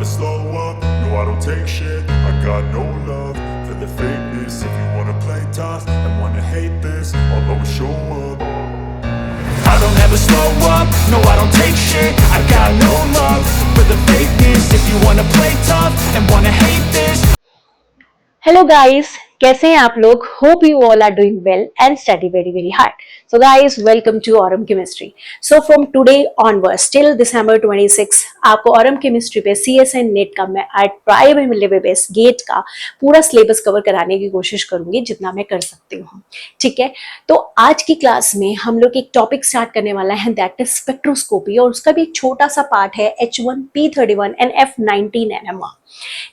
slow up, no I don't take shit. I got no love for the fakeness. If you wanna play tough and wanna hate this, I'll always show up. I don't ever slow up, no I don't take shit. I got no love for the fakeness. If you wanna play tough and wanna hate this. Hello guys, कैसे हैं आप लोग? Hope you all are doing well and study very very hard. So guys, welcome to Aurum chemistry. So from today onwards till December 26 आपको Aurum chemistry पे CSN net का मैं try base gate का पूरा सिलेबस कवर कराने की कोशिश करूंगी जितना मैं कर सकती हूँ. ठीक है, तो आज की क्लास में हम लोग एक टॉपिक स्टार्ट करने वाला है, दैट इज स्पेक्ट्रोस्कोपी, और उसका भी एक छोटा सा पार्ट है H1P31 एंड F19 NMR.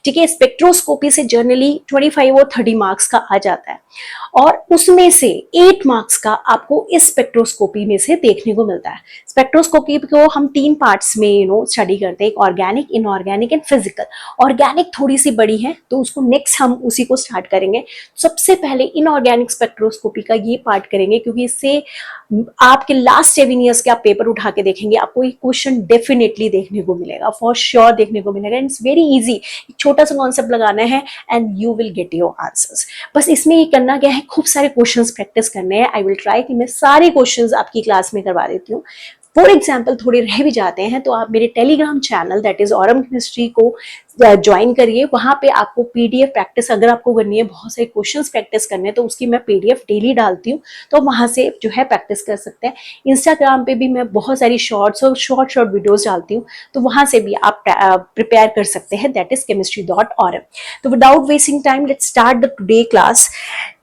ठीक है, स्पेक्ट्रोस्कोपी से जनरली 25 और 30 मार्क्स का आ जाता है और उसमें से 8 मार्क्स का आपको इस स्पेक्ट्रोस्कोपी में से देखने को मिलता है. स्पेक्ट्रोस्कोपी को हम 3 पार्ट्स में स्टडी करते हैं, एक organic, inorganic and physical. Organic थोड़ी सी बड़ी है तो उसको नेक्स्ट हम उसी को स्टार्ट करेंगे. सबसे पहले इनऑर्गेनिक स्पेक्ट्रोस्कोपी का ये पार्ट करेंगे क्योंकि इससे आपके लास्ट 7 ईयर्स के आप पेपर उठा के देखेंगे, आपको ये क्वेश्चन डेफिनेटली देखने को मिलेगा, फॉर श्योर देखने को मिलेगा. एंड इट्स वेरी इजी, छोटा सा कॉन्सेप्ट लगाना है and you will get your answers. बस इसमें ये करना क्या है, खूब सारे क्वेश्चंस प्रैक्टिस करने हैं. आई विल ट्राई कि मैं सारे क्वेश्चंस आपकी क्लास में करवा देती हूँ. फॉर एग्जाम्पल थोड़े रह भी जाते हैं तो आप मेरे Telegram channel that is Aurum chemistry को ज्वाइन करिए. वहां पे आपको PDF प्रैक्टिस अगर आपको करनी है, बहुत सारे क्वेश्चंस प्रैक्टिस करने हैं, तो उसकी मैं PDF डेली डालती हूँ, तो वहां से जो है प्रैक्टिस कर सकते हैं. इंस्टाग्राम पे भी मैं बहुत सारी शॉर्ट्स और शॉर्ट वीडियोस डालती हूँ, तो वहां से भी आप प्रिपेयर कर सकते हैं, दैट इज chemistry.org. तो without wasting time let's start the today class.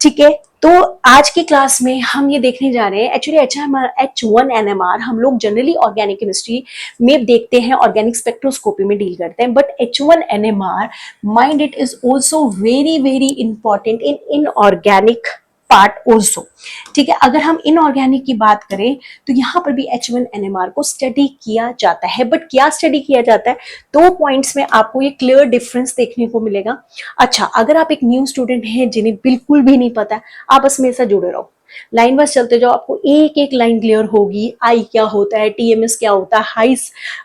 ठीक है, तो आज की क्लास में हम ये देखने जा रहे हैं, एक्चुअली H1 NMR हम लोग जनरली ऑर्गेनिक केमिस्ट्री में देखते हैं, ऑर्गेनिक स्पेक्ट्रोस्कोपी में डील करते हैं, but H1 NMR mind it is also very very important in inorganic part also. ठीक है, अगर हम इनऑर्गेनिक की बात करें तो यहाँ पर भी H1 NMR को स्टडी किया जाता है, बट क्या स्टडी किया जाता है, 2 पॉइंट्स में आपको ये क्लियर डिफरेंस देखने को मिलेगा. अच्छा, अगर आप एक न्यू स्टूडेंट हैं जिन्हें बिल्कुल भी नहीं पता है, आप बस मेरे साथ जुड़े रहो, लाइन बस चलते जाओ, आपको एक एक लाइन क्लियर होगी. आई क्या होता है, TMS क्या होता है, हाई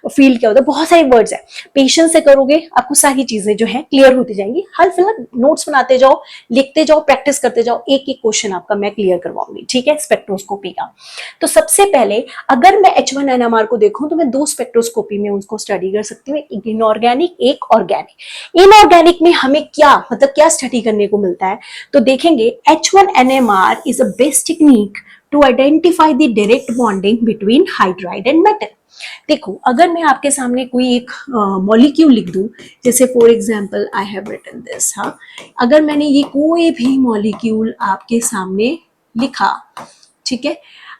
फील्ड क्या होता है, बहुत सारे वर्ड्स है. पेशेंस से करोगे आपको सारी चीजें जो है क्लियर होती जाएंगी. हाल फिलहाल नोट्स बनाते जाओ, लिखते जाओ, प्रैक्टिस करते जाओ, एक एक क्वेश्चन आपका मैं क्लियर करवाऊंगी. ठीक है, स्पेक्ट्रोस्कोपी का. तो सबसे पहले अगर मैं H1 NMR को देखूं तो मैं 2 स्पेक्ट्रोस्कोपी में उसको स्टडी कर सकती हूँ, एक इनऑर्गेनिक, एक ऑर्गेनिक. इनऑर्गेनिक में हमें क्या मतलब क्या स्टडी करने को मिलता है, तो देखेंगे H1 NMR is a best technique to identify the direct bonding between hydride and metal. देखो, अगर मैं आपके सामने कोई एक मॉलिक्यूल लिख दूं, जैसे for example I have written this. हाँ, अगर मैंने ये कोई भी मॉलिक्यूल आपके सामने लिखा, ठीक है,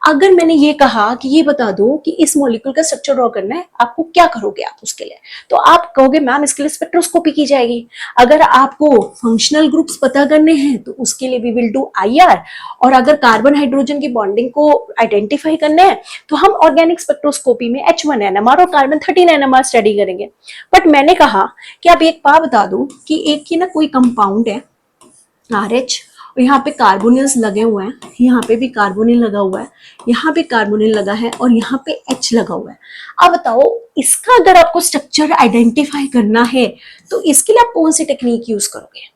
अगर मैंने ये कहा कि ये बता दो कि इस मॉलिक्यूल का स्ट्रक्चर ड्रॉ करना है, आपको क्या करोगे आप उसके लिए, तो आप कहोगे मैम इसके लिए स्पेक्ट्रोस्कोपी की जाएगी. अगर आपको फंक्शनल ग्रुप्स पता करने हैं तो उसके लिए वी विल डू IR, और अगर कार्बन हाइड्रोजन की बॉन्डिंग को आइडेंटिफाई करना है तो हम ऑर्गेनिक स्पेक्ट्रोस्कोपी में H1 NMR और कार्बन 13 NMR स्टडी करेंगे. बट मैंने कहा कि आप एक बात बता दो कि एक ही ना कोई कंपाउंड है RH, और यहाँ पे कार्बोनिल्स लगे हुए हैं, यहाँ पे भी कार्बोनिल लगा हुआ है, यहाँ पे कार्बोनिल लगा है और यहाँ पे H लगा हुआ है. अब बताओ, इसका अगर आपको स्ट्रक्चर आइडेंटिफाई करना है तो इसके लिए आप कौन सी टेक्निक यूज करोगे,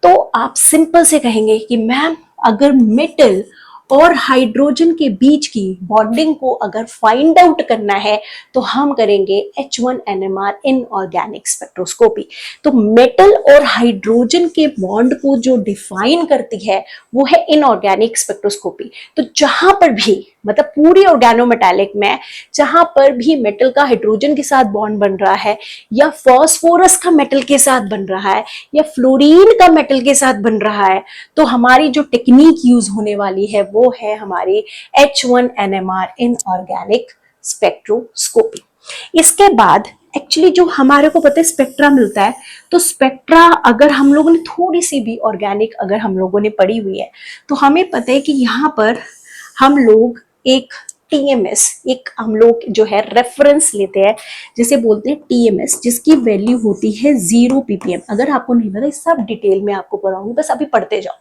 तो आप सिंपल से कहेंगे कि मैम अगर मेटल और हाइड्रोजन के बीच की बॉन्डिंग को अगर फाइंड आउट करना है तो हम करेंगे H1 NMR इनऑर्गेनिक स्पेक्ट्रोस्कोपी. तो मेटल और हाइड्रोजन के बॉन्ड को जो डिफाइन करती है वो है इनऑर्गेनिक स्पेक्ट्रोस्कोपी. तो जहां पर भी मतलब पूरी ऑर्गेनोमेटालिक में जहां पर भी मेटल का हाइड्रोजन के साथ बॉन्ड बन रहा है, या फॉस्फोरस का मेटल के साथ बन रहा है, या फ्लोरीन का मेटल के साथ बन रहा है, तो हमारी जो टेक्निक यूज होने वाली है वो है हमारी H1 NMR इनऑर्गेनिक स्पेक्ट्रोस्कोपी. इसके बाद एक्चुअली जो हमारे को पता है स्पेक्ट्रा मिलता है, तो स्पेक्ट्रा अगर हम लोगों ने थोड़ी सी भी ऑर्गेनिक अगर हम लोगों ने पढ़ी हुई है तो हमें पता है कि यहाँ पर हम लोग एक TMS, एक हम लोग जो है रेफरेंस लेते हैं, जिसे बोलते हैं TMS, जिसकी वैल्यू होती है 0 ppm. अगर आपको नहीं पता, सब डिटेल में आपको पढ़ाऊंगी, बस अभी पढ़ते जाओ.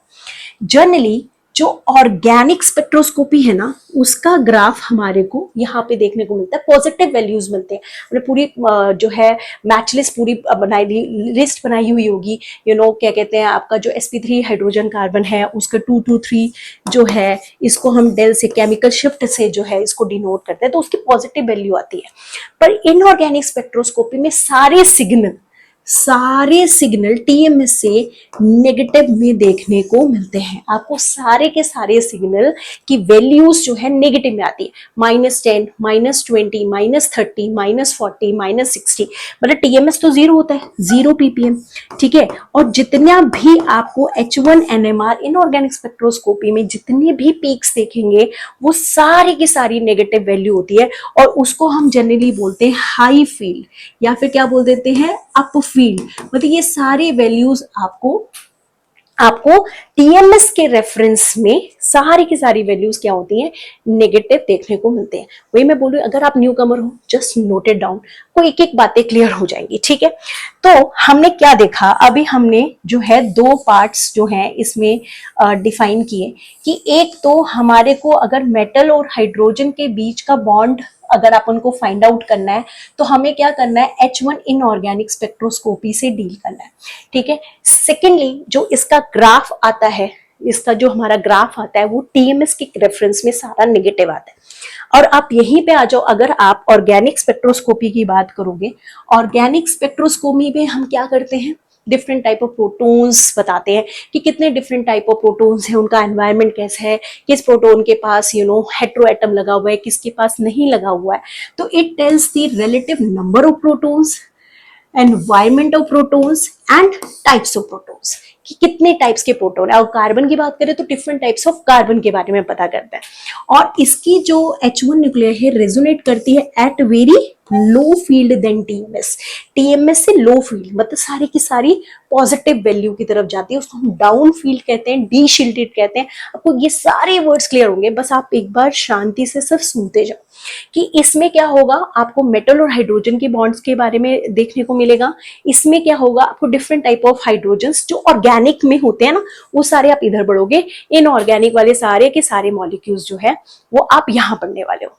जनरली जो ऑर्गेनिक स्पेक्ट्रोस्कोपी है ना, उसका ग्राफ हमारे को यहाँ पे देखने को मिलता है, पॉजिटिव वैल्यूज मिलते हैं। हमने पूरी जो है मैच लिस्ट पूरी बनाई, लिस्ट बनाई हुई होगी, क्या कहते हैं आपका जो sp3 हाइड्रोजन कार्बन है उसका 223 जो है, इसको हम डेल से केमिकल शिफ्ट से जो है इसको डिनोट करते हैं, तो उसकी पॉजिटिव वैल्यू आती है। पर इनऑर्गेनिक स्पेक्ट्रोस्कोपी में सारे सिग्नल टीएमएस से नेगेटिव में देखने को मिलते हैं। आपको सारे के सारे सिग्नल की वैल्यूज जो है नेगेटिव में आती है, -10, -20, -30, -40, -60। मतलब टीएमएस तो जीरो होता है, 0 ppm, ठीक है। और जितना भी आपको H1NMR इनऑर्गेनिक स्पेक्ट्रोस्कोपी में जितने भी पीक्स देखेंगे वो सारी की सारी नेगेटिव वैल्यू होती है, और उसको हम जनरली बोलते हैं हाई फील्ड, या फिर क्या बोल देते हैं, अप फील्ड। मतलब ये सारे वैल्यूज आपको टीएमएस के रेफरेंस में सारी की सारी वैल्यूज क्या होती हैं, नेगेटिव देखने को मिलते हैं। वही मैं बोल रही हूँ, अगर आप न्यू कमर हो जस्ट नोट इट डाउन, को एक एक बातें क्लियर हो जाएंगी, ठीक है। तो हमने क्या देखा, अभी हमने जो है 2 पार्ट्स जो हैं इसमें डिफाइन किए, कि एक तो हमारे को अगर मेटल और हाइड्रोजन के बीच का बॉन्ड अगर आप उनको फाइंड आउट करना है तो हमें क्या करना है, H1 इनऑर्गेनिक स्पेक्ट्रोस्कोपी से डील करना है, ठीक है। सेकेंडली जो इसका ग्राफ आता है, इसका जो हमारा ग्राफ आता है वो टीएमएस के रेफरेंस में सारा नेगेटिव आता है। और आप यहीं पे आ जाओ, अगर आप ऑर्गेनिक स्पेक्ट्रोस्कोपी की बात करोगे, ऑर्गेनिक स्पेक्ट्रोस्कोपी में हम क्या करते हैं, डिफरेंट टाइप ऑफ प्रोटॉन्स बताते हैं कि कितने डिफरेंट टाइप ऑफ प्रोटॉन्स हैं, उनका एनवायरनमेंट कैसा है, किस प्रोटॉन के पास हेटेरो एटम लगा हुआ है, किसके पास नहीं लगा हुआ है। तो it tells the relative number of protons, environment of protons and types of protons, कि कितने टाइप्स के प्रोटॉन है। और कार्बन की बात करें तो डिफरेंट टाइप्स ऑफ कार्बन के बारे में पता करते हैं। और इसकी जो H1 न्यूक्लियर है रेजोनेट करती है at very low field then TMS, TMS से लो फील्ड, मतलब सारी की सारी पॉजिटिव वैल्यू की तरफ जाती है, उसको हम डाउन फील्ड कहते हैं, डी शील्डेड कहते हैं। आपको ये सारे वर्ड्स क्लियर होंगे, बस आप एक बार शांति से सिर्फ सुनते जाओ कि इसमें क्या होगा। आपको मेटल और हाइड्रोजन के बॉन्ड्स के बारे में देखने को मिलेगा। इसमें क्या होगा, आपको डिफरेंट टाइप ऑफ हाइड्रोजन्स जो ऑर्गेनिक में होते हैं ना, वो सारे आप इधर बढ़ोगे, इनऑर्गेनिक वाले सारे के सारे मॉलिक्यूल्स जो है वो आप यहां पढ़ने वाले हो।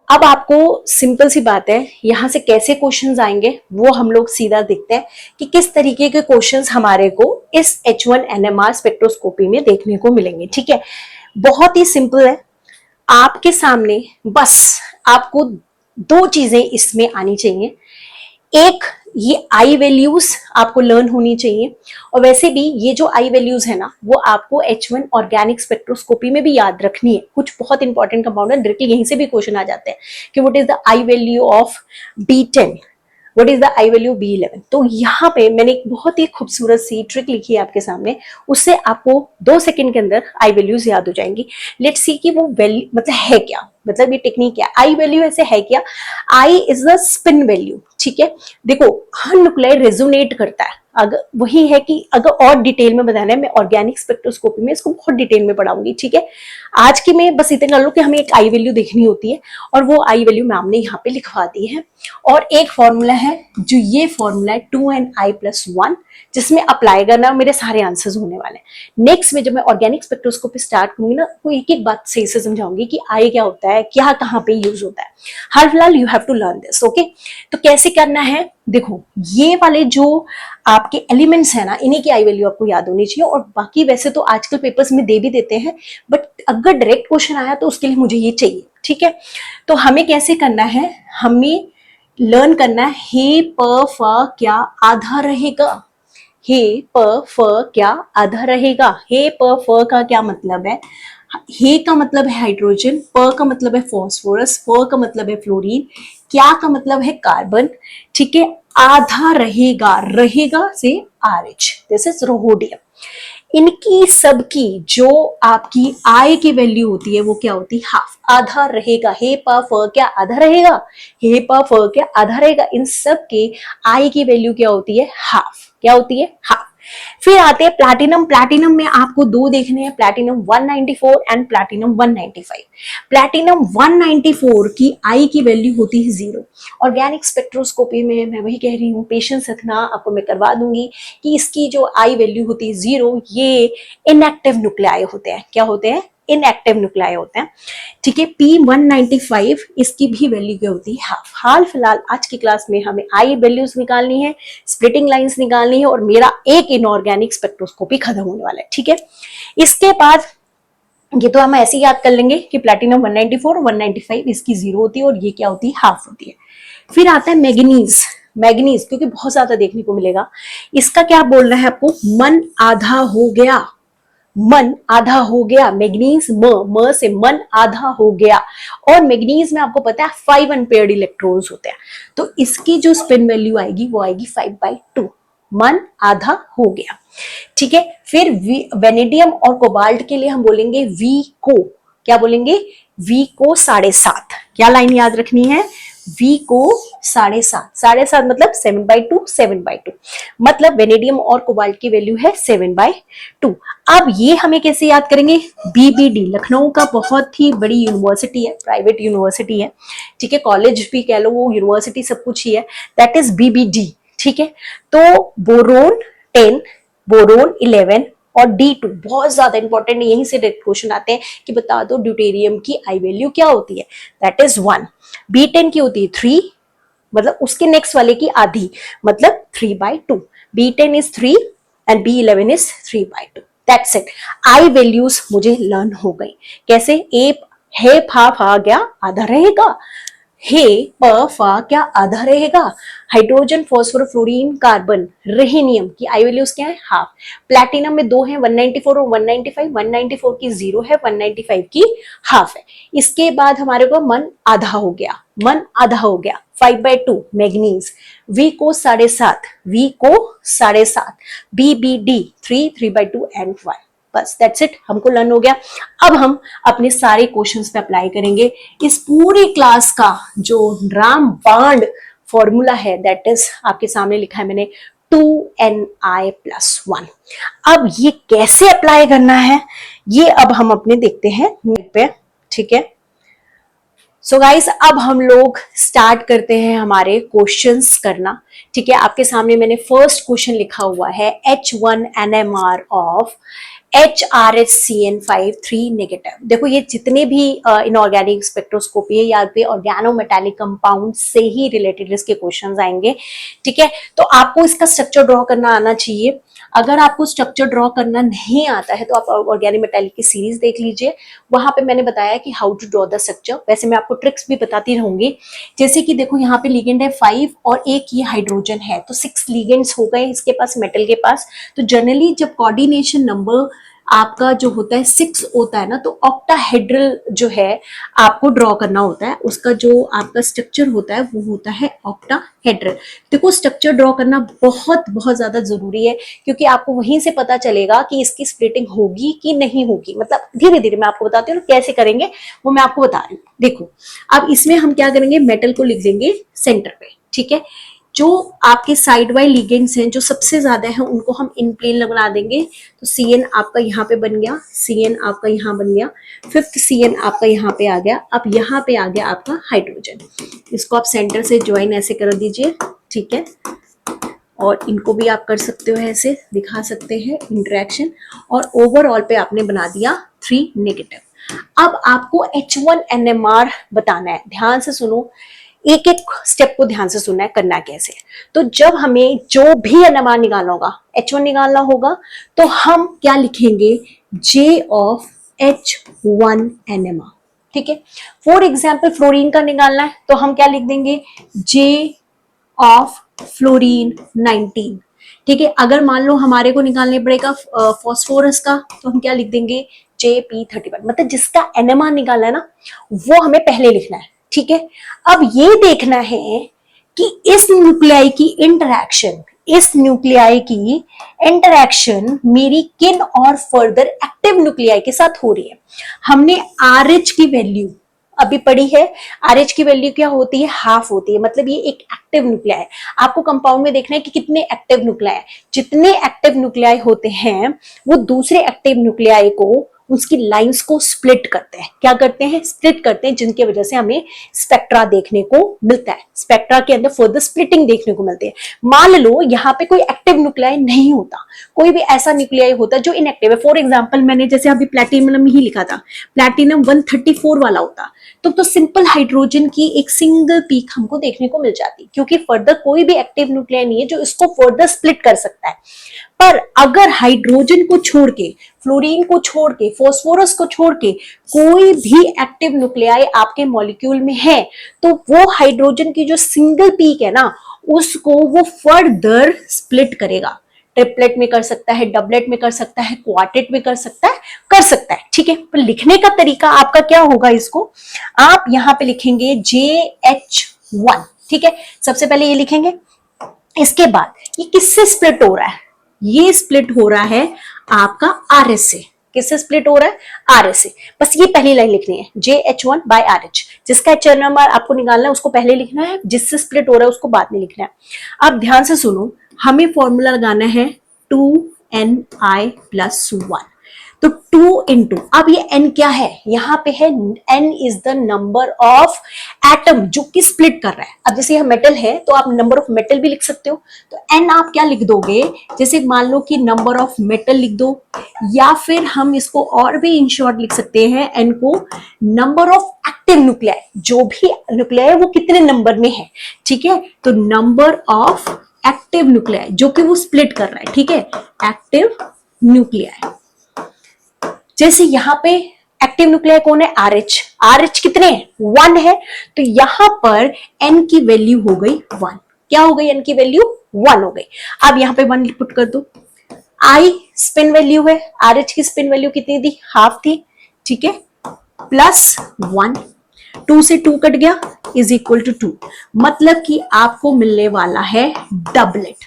अब आपको सिंपल सी बात है, यहां से कैसे क्वेश्चंस आएंगे वो हम लोग सीधा देखते हैं कि किस तरीके के क्वेश्चंस हमारे को इस H1NMR स्पेक्ट्रोस्कोपी में देखने को मिलेंगे, ठीक है। बहुत ही सिंपल है, आपके सामने बस आपको 2 चीजें इसमें आनी चाहिए। एक, ये आई वैल्यूज आपको लर्न होनी चाहिए, और वैसे भी ये जो आई वैल्यूज है ना वो आपको H1 ऑर्गेनिक स्पेक्ट्रोस्कोपी में भी याद रखनी है। कुछ बहुत इंपॉर्टेंट कंपाउंड है, डायरेक्टली यहीं से भी क्वेश्चन आ जाते हैं कि what is the I value of B10, what is the I value B11। तो यहाँ पे मैंने एक बहुत ही खूबसूरत सी ट्रिक लिखी है आपके सामने, उससे आपको 2 सेकंड के अंदर आई वैल्यूज याद हो जाएंगी। लेट्स सी कि वो वैल्यू मतलब है क्या, मतलब ये टेक्निक क्या, आई वैल्यू ऐसे है क्या। I is the spin value, ठीक है। देखो हर न्यूक्लियर रेजोनेट करता है, अगर वही है कि अगर और डिटेल में बताना है, मैं ऑर्गेनिक स्पेक्ट्रोस्कोपी में इसको बहुत डिटेल में पढ़ाऊंगी, ठीक है। आज की में बस इतना कर लो कि हमें एक आई वैल्यू देखनी होती है, और वो आई वैल्यू मैम ने यहाँ पे लिखवा दी है। और एक फॉर्मूला है, जो ये फॉर्मूला है 2ni+1, जिसमें अप्लाई करना मेरे सारे आंसर्स होने वाले हैं। नेक्स्ट में जब मैं ऑर्गेनिक स्पेक्ट्रोस्कोपी स्टार्ट करूंगी ना, वो एक एक बात सही से समझाऊंगी कि आई क्या होता है, क्या कहाँ पे यूज होता है। हर फिलहाल you have to learn this, okay. तो कैसे करना है, देखो ये वाले जो आपके एलिमेंट्स है ना, इन्हीं की आई वैल्यू आपको याद होनी चाहिए। और बाकी वैसे तो आजकल पेपर्स में दे भी देते हैं, बट अगर डायरेक्ट क्वेश्चन आया तो उसके लिए मुझे ये चाहिए, ठीक है। तो हमें कैसे करना है, हमें लर्न करना है हे प फ क्या आधा रहेगा, हे प फ क्या आधा रहेगा। हे प फ का क्या मतलब है, हे का मतलब है हाइड्रोजन, प का मतलब है फॉस्फोरस, फ का मतलब है फ्लोरीन, क्या का मतलब है कार्बन, ठीक है। आधा रहेगा, रहेगा से RH, दिस इज रोहोडियम। इनकी सबकी जो आपकी आई की वैल्यू होती है वो क्या होती है, हाफ, आधा रहेगा। हे प फ क्या आधा रहेगा, हे प फ क्या आधा रहेगा। इन सब के आई की वैल्यू क्या होती है, हाफ, क्या होती है, हाफ। फिर आते हैं प्लैटिनम। प्लैटिनम में आपको दो देखने हैं, प्लैटिनम 194 एंड प्लैटिनम 195। प्लैटिनम 194 की आई की वैल्यू होती है 0। ऑर्गेनिक स्पेक्ट्रोस्कोपी में मैं वही कह रही हूँ, पेशेंस रखना, आपको मैं करवा दूंगी कि इसकी जो आई वैल्यू होती है 0, ये इनएक्टिव न्यूक्लियाई होते हैं। क्या होते हैं? इनएक्टिव न्यूक्लियाई होते हैं। ठीक है। P195 इसकी भी वैल्यू क्या होती है? हाफ। हाल फिलहाल आज की क्लास में हमें आई वैल्यूज निकालनी है, स्प्लिटिंग लाइंस निकालनी है, और मेरा एक इनऑर्गेनिक स्पेक्ट्रोस्कोपी खत्म होने वाला है। ठीक है। इसके बाद ये तो हम ऐसे ही याद कर लेंगे कि प्लैटिनम 194 और 195 इसकी 0 होती है और ये क्या होती है? हाफ होती है। फिर आता है मैग्नीज। मैग्नीज क्योंकि बहुत ज्यादा देखने को मिलेगा, इसका क्या बोलना है आपको? मन आधा हो गया। मन आधा हो गया। मैग्नीज म से मन आधा हो गया। और मैग्नीज में आपको पता है 5 अनपेयर्ड इलेक्ट्रॉन्स होते हैं, तो इसकी जो स्पिन वैल्यू आएगी वो आएगी 5/2। मन आधा हो गया। ठीक है। फिर वेनेडियम और कोबाल्ट के लिए हम बोलेंगे वी को, क्या बोलेंगे? वी को 7.5। क्या लाइन याद रखनी है? V को 7.5। 7.5 मतलब 7/2, 7/2 मतलब वेनेडियम और कोबाल्ट की वैल्यू है 7/2। अब ये हमें कैसे याद करेंगे? BBD लखनऊ का बहुत ही बड़ी यूनिवर्सिटी है, प्राइवेट यूनिवर्सिटी है। ठीक है। कॉलेज भी कह लो, वो यूनिवर्सिटी सब कुछ ही है। That is BBD। ठीक है। तो बोरोन 10, बोरोन 11 और D2 बहुत ज्यादा इंपॉर्टेंट है, यहीं से क्वेश्चन आते हैं कि बता दो ड्यूटेरियम की आई वैल्यू क्या होती है? That is 1। B10 की होती है 3, मतलब उसके नेक्स्ट वाले की आधी, मतलब 3/2। B10 is 3 and B11 is 3/2। That's it. I values मुझे लर्न हो गई। कैसे? ए है फा फा गया आधा रहेगा, हे प फा क्या आधा रहेगा। हाइड्रोजन, फॉस्फोर, फ्लोरीन, कार्बन, रेहेनियम की आई वैल्यूज क्या है? हाफ। प्लैटिनम में दो है, 194 और 195। 194 की 0 है, 195 की हाफ है। इसके बाद हमारे को मन आधा हो गया, मन आधा हो गया 5/2 मैग्नीज। वी को 7.5, वी को 7.5। BBD 3, 3/2 and 1। बस दैट्स इट, हमको लर्न हो गया। अब हम अपने सारे क्वेश्चंस पे अप्लाई करेंगे। इस पूरी क्लास का जो रामबाण फॉर्मूला है, दैट इज आपके सामने लिखा है मैंने, 2Ni+1। अब ये कैसे अप्लाई करना है, ये अब हम अपने देखते हैं नेट पे। ठीक है। सो गाइस, अब हम लोग स्टार्ट करते हैं हमारे क्वेश्चंस करना। ठीक है। आपके सामने मैंने फर्स्ट क्वेश्चन लिखा हुआ है, H1 NMR of HRHCN5 3 negative. देखो ये जितने भी इनऑर्गेनिक स्पेक्ट्रोस्कोपी है, या पे ऑर्गेनोमेटालिक कंपाउंड से ही रिलेटेड इसके क्वेश्चंस आएंगे। ठीक है। तो आपको इसका स्ट्रक्चर ड्रॉ करना आना चाहिए। अगर आपको स्ट्रक्चर ड्रॉ करना नहीं आता है तो आप ऑर्गेनोमेटालिक की सीरीज देख लीजिए, वहां पे मैंने बताया कि how to draw the structure. वैसे मैं आपको ट्रिक्स भी बताती रहूंगी। जैसे कि देखो यहाँ पे लिगेंड है 5 और एक ये हाइड्रोजन है, तो 6 लिगेंड्स हो गए इसके पास, मेटल के पास। तो जनरली जब कोऑर्डिनेशन नंबर आपका जो होता है 6 होता है ना, तो ऑक्टाहेड्रल जो है आपको ड्रॉ करना होता है। उसका जो आपका स्ट्रक्चर होता है वो होता है ऑक्टाहेड्रल। देखो स्ट्रक्चर ड्रॉ करना बहुत बहुत ज्यादा जरूरी है, क्योंकि आपको वहीं से पता चलेगा कि इसकी स्प्लिटिंग होगी कि नहीं होगी। मतलब धीरे धीरे मैं आपको बताती हूँ कैसे करेंगे, वो मैं आपको बता रही हूँ। देखो अब इसमें हम क्या करेंगे, मेटल को लिख देंगे सेंटर पे। ठीक है। जो आपके साइड वाइज लिगेंड्स हैं जो सबसे ज्यादा है उनको हम इन प्लेन बना देंगे। तो CN आपका यहाँ पे बन गया, CN आपका यहाँ बन गया, 5th CN आपका यहाँ पे आ गया। अब यहाँ पे आ गया आपका हाइड्रोजन। इसको आप सेंटर से ज्वाइन ऐसे कर दीजिए। ठीक है। और इनको भी आप कर सकते हो, ऐसे दिखा सकते हैं इंटरेक्शन। और ओवरऑल पे आपने बना दिया 3 नेगेटिव। अब आपको H1 NMR बताना है। ध्यान से सुनो, एक एक स्टेप को ध्यान से सुनना है, करना कैसे। तो जब हमें जो भी NMR निकालना होगा, H1 निकालना होगा, तो हम क्या लिखेंगे, J ऑफ H1 NMR। ठीक है। फॉर एग्जाम्पल फ्लोरीन का निकालना है तो हम क्या लिख देंगे, J ऑफ फ्लोरीन 19। ठीक है। अगर मान लो हमारे को निकालने पड़ेगा फॉस्फोरस का, तो हम क्या लिख देंगे, JP31। मतलब जिसका NMR निकालना है ना, वो हमें पहले लिखना है। ठीक है। अब ये देखना है कि इस न्यूक्लियाई की इंटरैक्शन, इस न्यूक्लियाई की इंटरैक्शन मेरी किन और फर्दर एक्टिव न्यूक्लियाई के साथ हो रही है। हमने RH की वैल्यू अभी पढ़ी है। RH की वैल्यू क्या होती है, हाफ होती है, मतलब ये एक एक्टिव न्यूक्लियाई है। आपको कंपाउंड में देखना है कि कितने एक्टिव न्यूक्लियाई, जितने एक्टिव न्यूक्लियाई होते हैं वो दूसरे एक्टिव न्यूक्लियाई को उसकी लाइंस को स्प्लिट करते हैं। क्या करते हैं, स्प्लिट करते हैं, जिनकी वजह से हमें स्पेक्ट्रा देखने को मिलता है। स्पेक्ट्रा के अंदर फर्दर स्प्लिटिंग देखने को मिलती है। मान लो यहाँ पे कोई एक्टिव न्यूक्लियाई नहीं होता, कोई भी ऐसा न्यूक्लियाई होता जो इनएक्टिव है। फॉर एग्जाम्पल मैंने जैसे अभी प्लैटिनम ही लिखा था, प्लैटिनम 134 वाला होता तो सिंपल हाइड्रोजन की एक सिंगल पीक हमको देखने को मिल जाती, क्योंकि फर्दर कोई भी एक्टिव न्यूक्लियाई नहीं है जो इसको फर्दर स्प्लिट कर सकता है। पर अगर हाइड्रोजन को छोड़ के, फ्लोरीन को छोड़ के, फास्फोरस को छोड़ के कोई भी एक्टिव न्यूक्लियाई आपके मॉलिक्यूल में है तो वो हाइड्रोजन की जो सिंगल पीक है ना उसको वो फर्दर स्प्लिट करेगा। ट्रिपलेट में कर सकता है, डबलेट में कर सकता है, क्वार्टेट में कर सकता है, ठीक है। पर लिखने का तरीका आपका क्या होगा, इसको आप यहां पे लिखेंगे JH1, ठीक है। सबसे पहले ये लिखेंगे, इसके बाद ये किससे स्प्लिट हो रहा है, ये स्प्लिट हो रहा है आपका RS से। किससे स्प्लिट हो रहा है, RS से। बस ये पहली लाइन लिखनी है, JH1 by RH। जिसका HR नंबर आपको निकालना है उसको पहले लिखना है, जिससे स्प्लिट हो रहा है उसको बाद में लिखना है। अब ध्यान से सुनो, हमें फॉर्मूला लगाना है 2ni+1। तो 2 इंटू, अब ये n क्या है, यहां पे है n is the number of atom जो कि स्प्लिट कर रहा है। अब जैसे यह मेटल है तो आप नंबर ऑफ मेटल भी लिख सकते हो, तो n आप क्या लिख दोगे, जैसे मान लो कि नंबर ऑफ मेटल लिख दो, या फिर हम इसको और भी इन शॉर्ट लिख सकते हैं n को नंबर ऑफ एक्टिव न्यूक्लियाई, जो भी न्यूक्लियाई वो कितने नंबर में है, ठीक है। तो नंबर ऑफ एक्टिव न्यूक्लियाई जो कि वो स्प्लिट कर रहा है, ठीक है, एक्टिव न्यूक्लियाई। जैसे यहां पे एक्टिव न्यूक्लियाई कौन है, RH कितने हैं, 1 है, तो यहां पर n की वैल्यू हो गई 1। क्या हो गई, n की वैल्यू 1 हो गई। अब यहां पे 1 पुट कर दो। I स्पिन वैल्यू है, RH की स्पिन वैल्यू कितनी थी, हाफ थी, ठीक है, +1, 2 से 2 कट गया इज इक्वल टू 2, मतलब कि आपको मिलने वाला है डबलेट।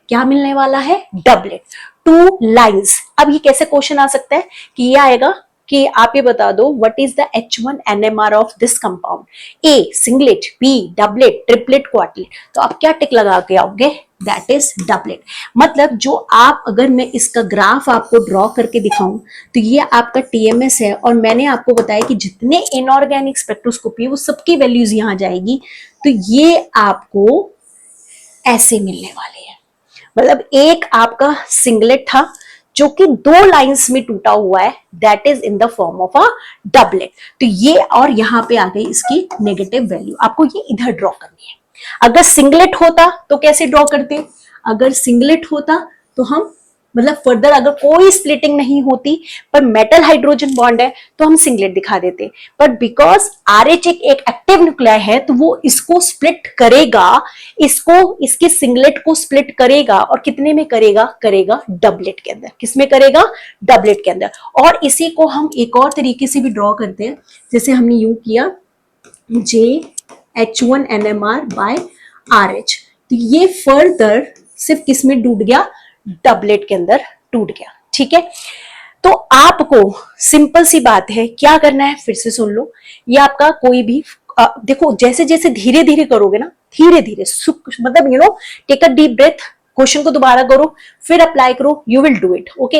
क्या मिलने वाला है, डबलेट, 2 लाइंस। अब ये कैसे क्वेश्चन आ सकता है कि ये आएगा कि आप ये बता दो what is the H1 NMR of this compound, A singlet, B doublet, triplet, quartet. तो आप क्या टिक लगा के आओगे, दैट इज डबलेट। मतलब जो आप, अगर मैं इसका ग्राफ आपको ड्रॉ करके दिखाऊं तो ये आपका TMS है, और मैंने आपको बताया कि जितने इनऑर्गेनिक स्पेक्ट्रोस्कोपी वो सबकी वैल्यूज यहां जाएगी, तो ये आपको ऐसे मिलने वाले हैं। मतलब एक आपका सिंगलेट था जो कि 2 लाइंस में टूटा हुआ है, that is in the form of a doublet. तो ये, और यहां पे आ गई इसकी नेगेटिव वैल्यू, आपको ये इधर ड्रॉ करनी है। अगर सिंगलेट होता तो कैसे ड्रॉ करते, अगर सिंगलेट होता तो हम, मतलब फर्दर अगर कोई स्प्लिटिंग नहीं होती पर मेटल हाइड्रोजन बॉन्ड है तो हम सिंगलेट दिखा देते, पर बिकॉज RH एक एक्टिव न्यूक्लियाई है तो वो इसको स्प्लिट करेगा, इसको, इसके सिंगलेट को स्प्लिट करेगा, और कितने में करेगा, करेगा डबलेट के अंदर। किसमें करेगा, डबलेट के अंदर। और इसी को हम एक और तरीके से भी ड्रॉ करते हैं, जैसे हमने यूं किया JH1 NMR by RH, तो ये फर्दर सिर्फ किसमें टूट गया, डबलेट के अंदर टूट गया, ठीक है। तो आपको सिंपल सी बात है, क्या करना है फिर से सुन लो, ये आपका कोई भी देखो, जैसे जैसे धीरे धीरे करोगे ना, धीरे धीरे मतलब take a deep breath, question को दोबारा करो, फिर अप्लाई करो, you will do it, okay.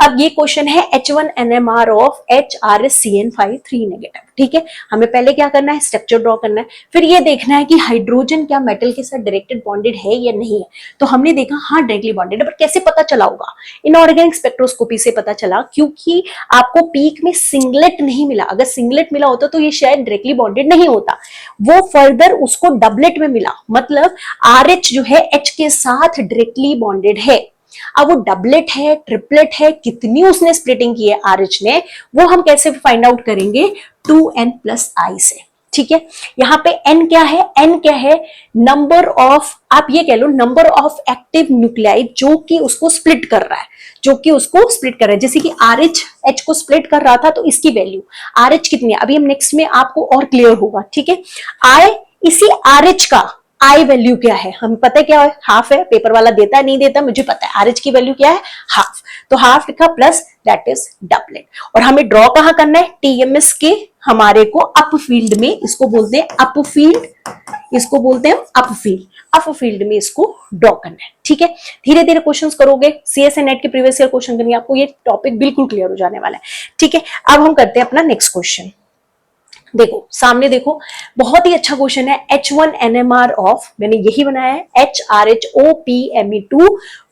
अब ये क्वेश्चन है H1 NMR of HRSCN5 3 negative, ठीक है। हमें पहले क्या करना है, स्ट्रक्चर ड्रॉ करना है, फिर ये देखना है कि हाइड्रोजन क्या मेटल के साथ डायरेक्टेड बॉन्डेड है या नहीं है। तो हमने देखा हाँ डायरेक्टली बॉन्डेड है, पर कैसे पता चला होगा, इनऑर्गेनिक स्पेक्ट्रोस्कोपी से पता चला, क्योंकि आपको पीक में सिंगलेट नहीं मिला। अगर सिंगलेट मिला होता तो ये शायद डायरेक्टली बॉन्डेड नहीं होता, वो फर्दर उसको डबलेट में मिला, मतलब RH जो है H के साथ डायरेक्टली बॉन्डेड है। अब वो डबलेट है, ट्रिपलेट है, कितनी उसने स्प्लिटिंग की है RH ने, वो हम कैसे फाइंड आउट करेंगे, 2n+i से, ठीक है। यहाँ पे n क्या है, n क्या है, नंबर ऑफ, आप ये कह लो नंबर ऑफ एक्टिव न्यूक्लियाई जो कि उसको स्प्लिट कर रहा है, जो कि उसको स्प्लिट कर रहा है। जैसे कि RH H को स्प्लिट कर रहा था तो इसकी वैल्यू RH कितनी है, अभी हम नेक्स्ट में आपको और क्लियर होगा, ठीक है। I, इसी RH का I वैल्यू क्या है, हमें पता है क्या है, हाफ है, पेपर वाला देता है नहीं देता मुझे पता है, RH की वैल्यू क्या है, हाफ, तो हाफ लिखा प्लस दैट इज डबलेट। और हमें ड्रॉ कहां करना है, TMS के हमारे को अपफील्ड में, इसको बोलते हैं अपफील्ड, इसको बोलते हैं अपफील्ड, अपफील्ड में इसको ड्रॉ करना है। ठीक है, धीरे धीरे क्वेश्चंस करोगे, सीएस नेट के प्रीवियस ईयर क्वेश्चन करेंगे, आपको ये टॉपिक बिल्कुल क्लियर हो जाने वाला है। ठीक है, अब हम करते हैं अपना नेक्स्ट क्वेश्चन। देखो सामने देखो, बहुत ही अच्छा क्वेश्चन है। H1 NMR ऑफ, मैंने यही बनाया है, HRHOPMe2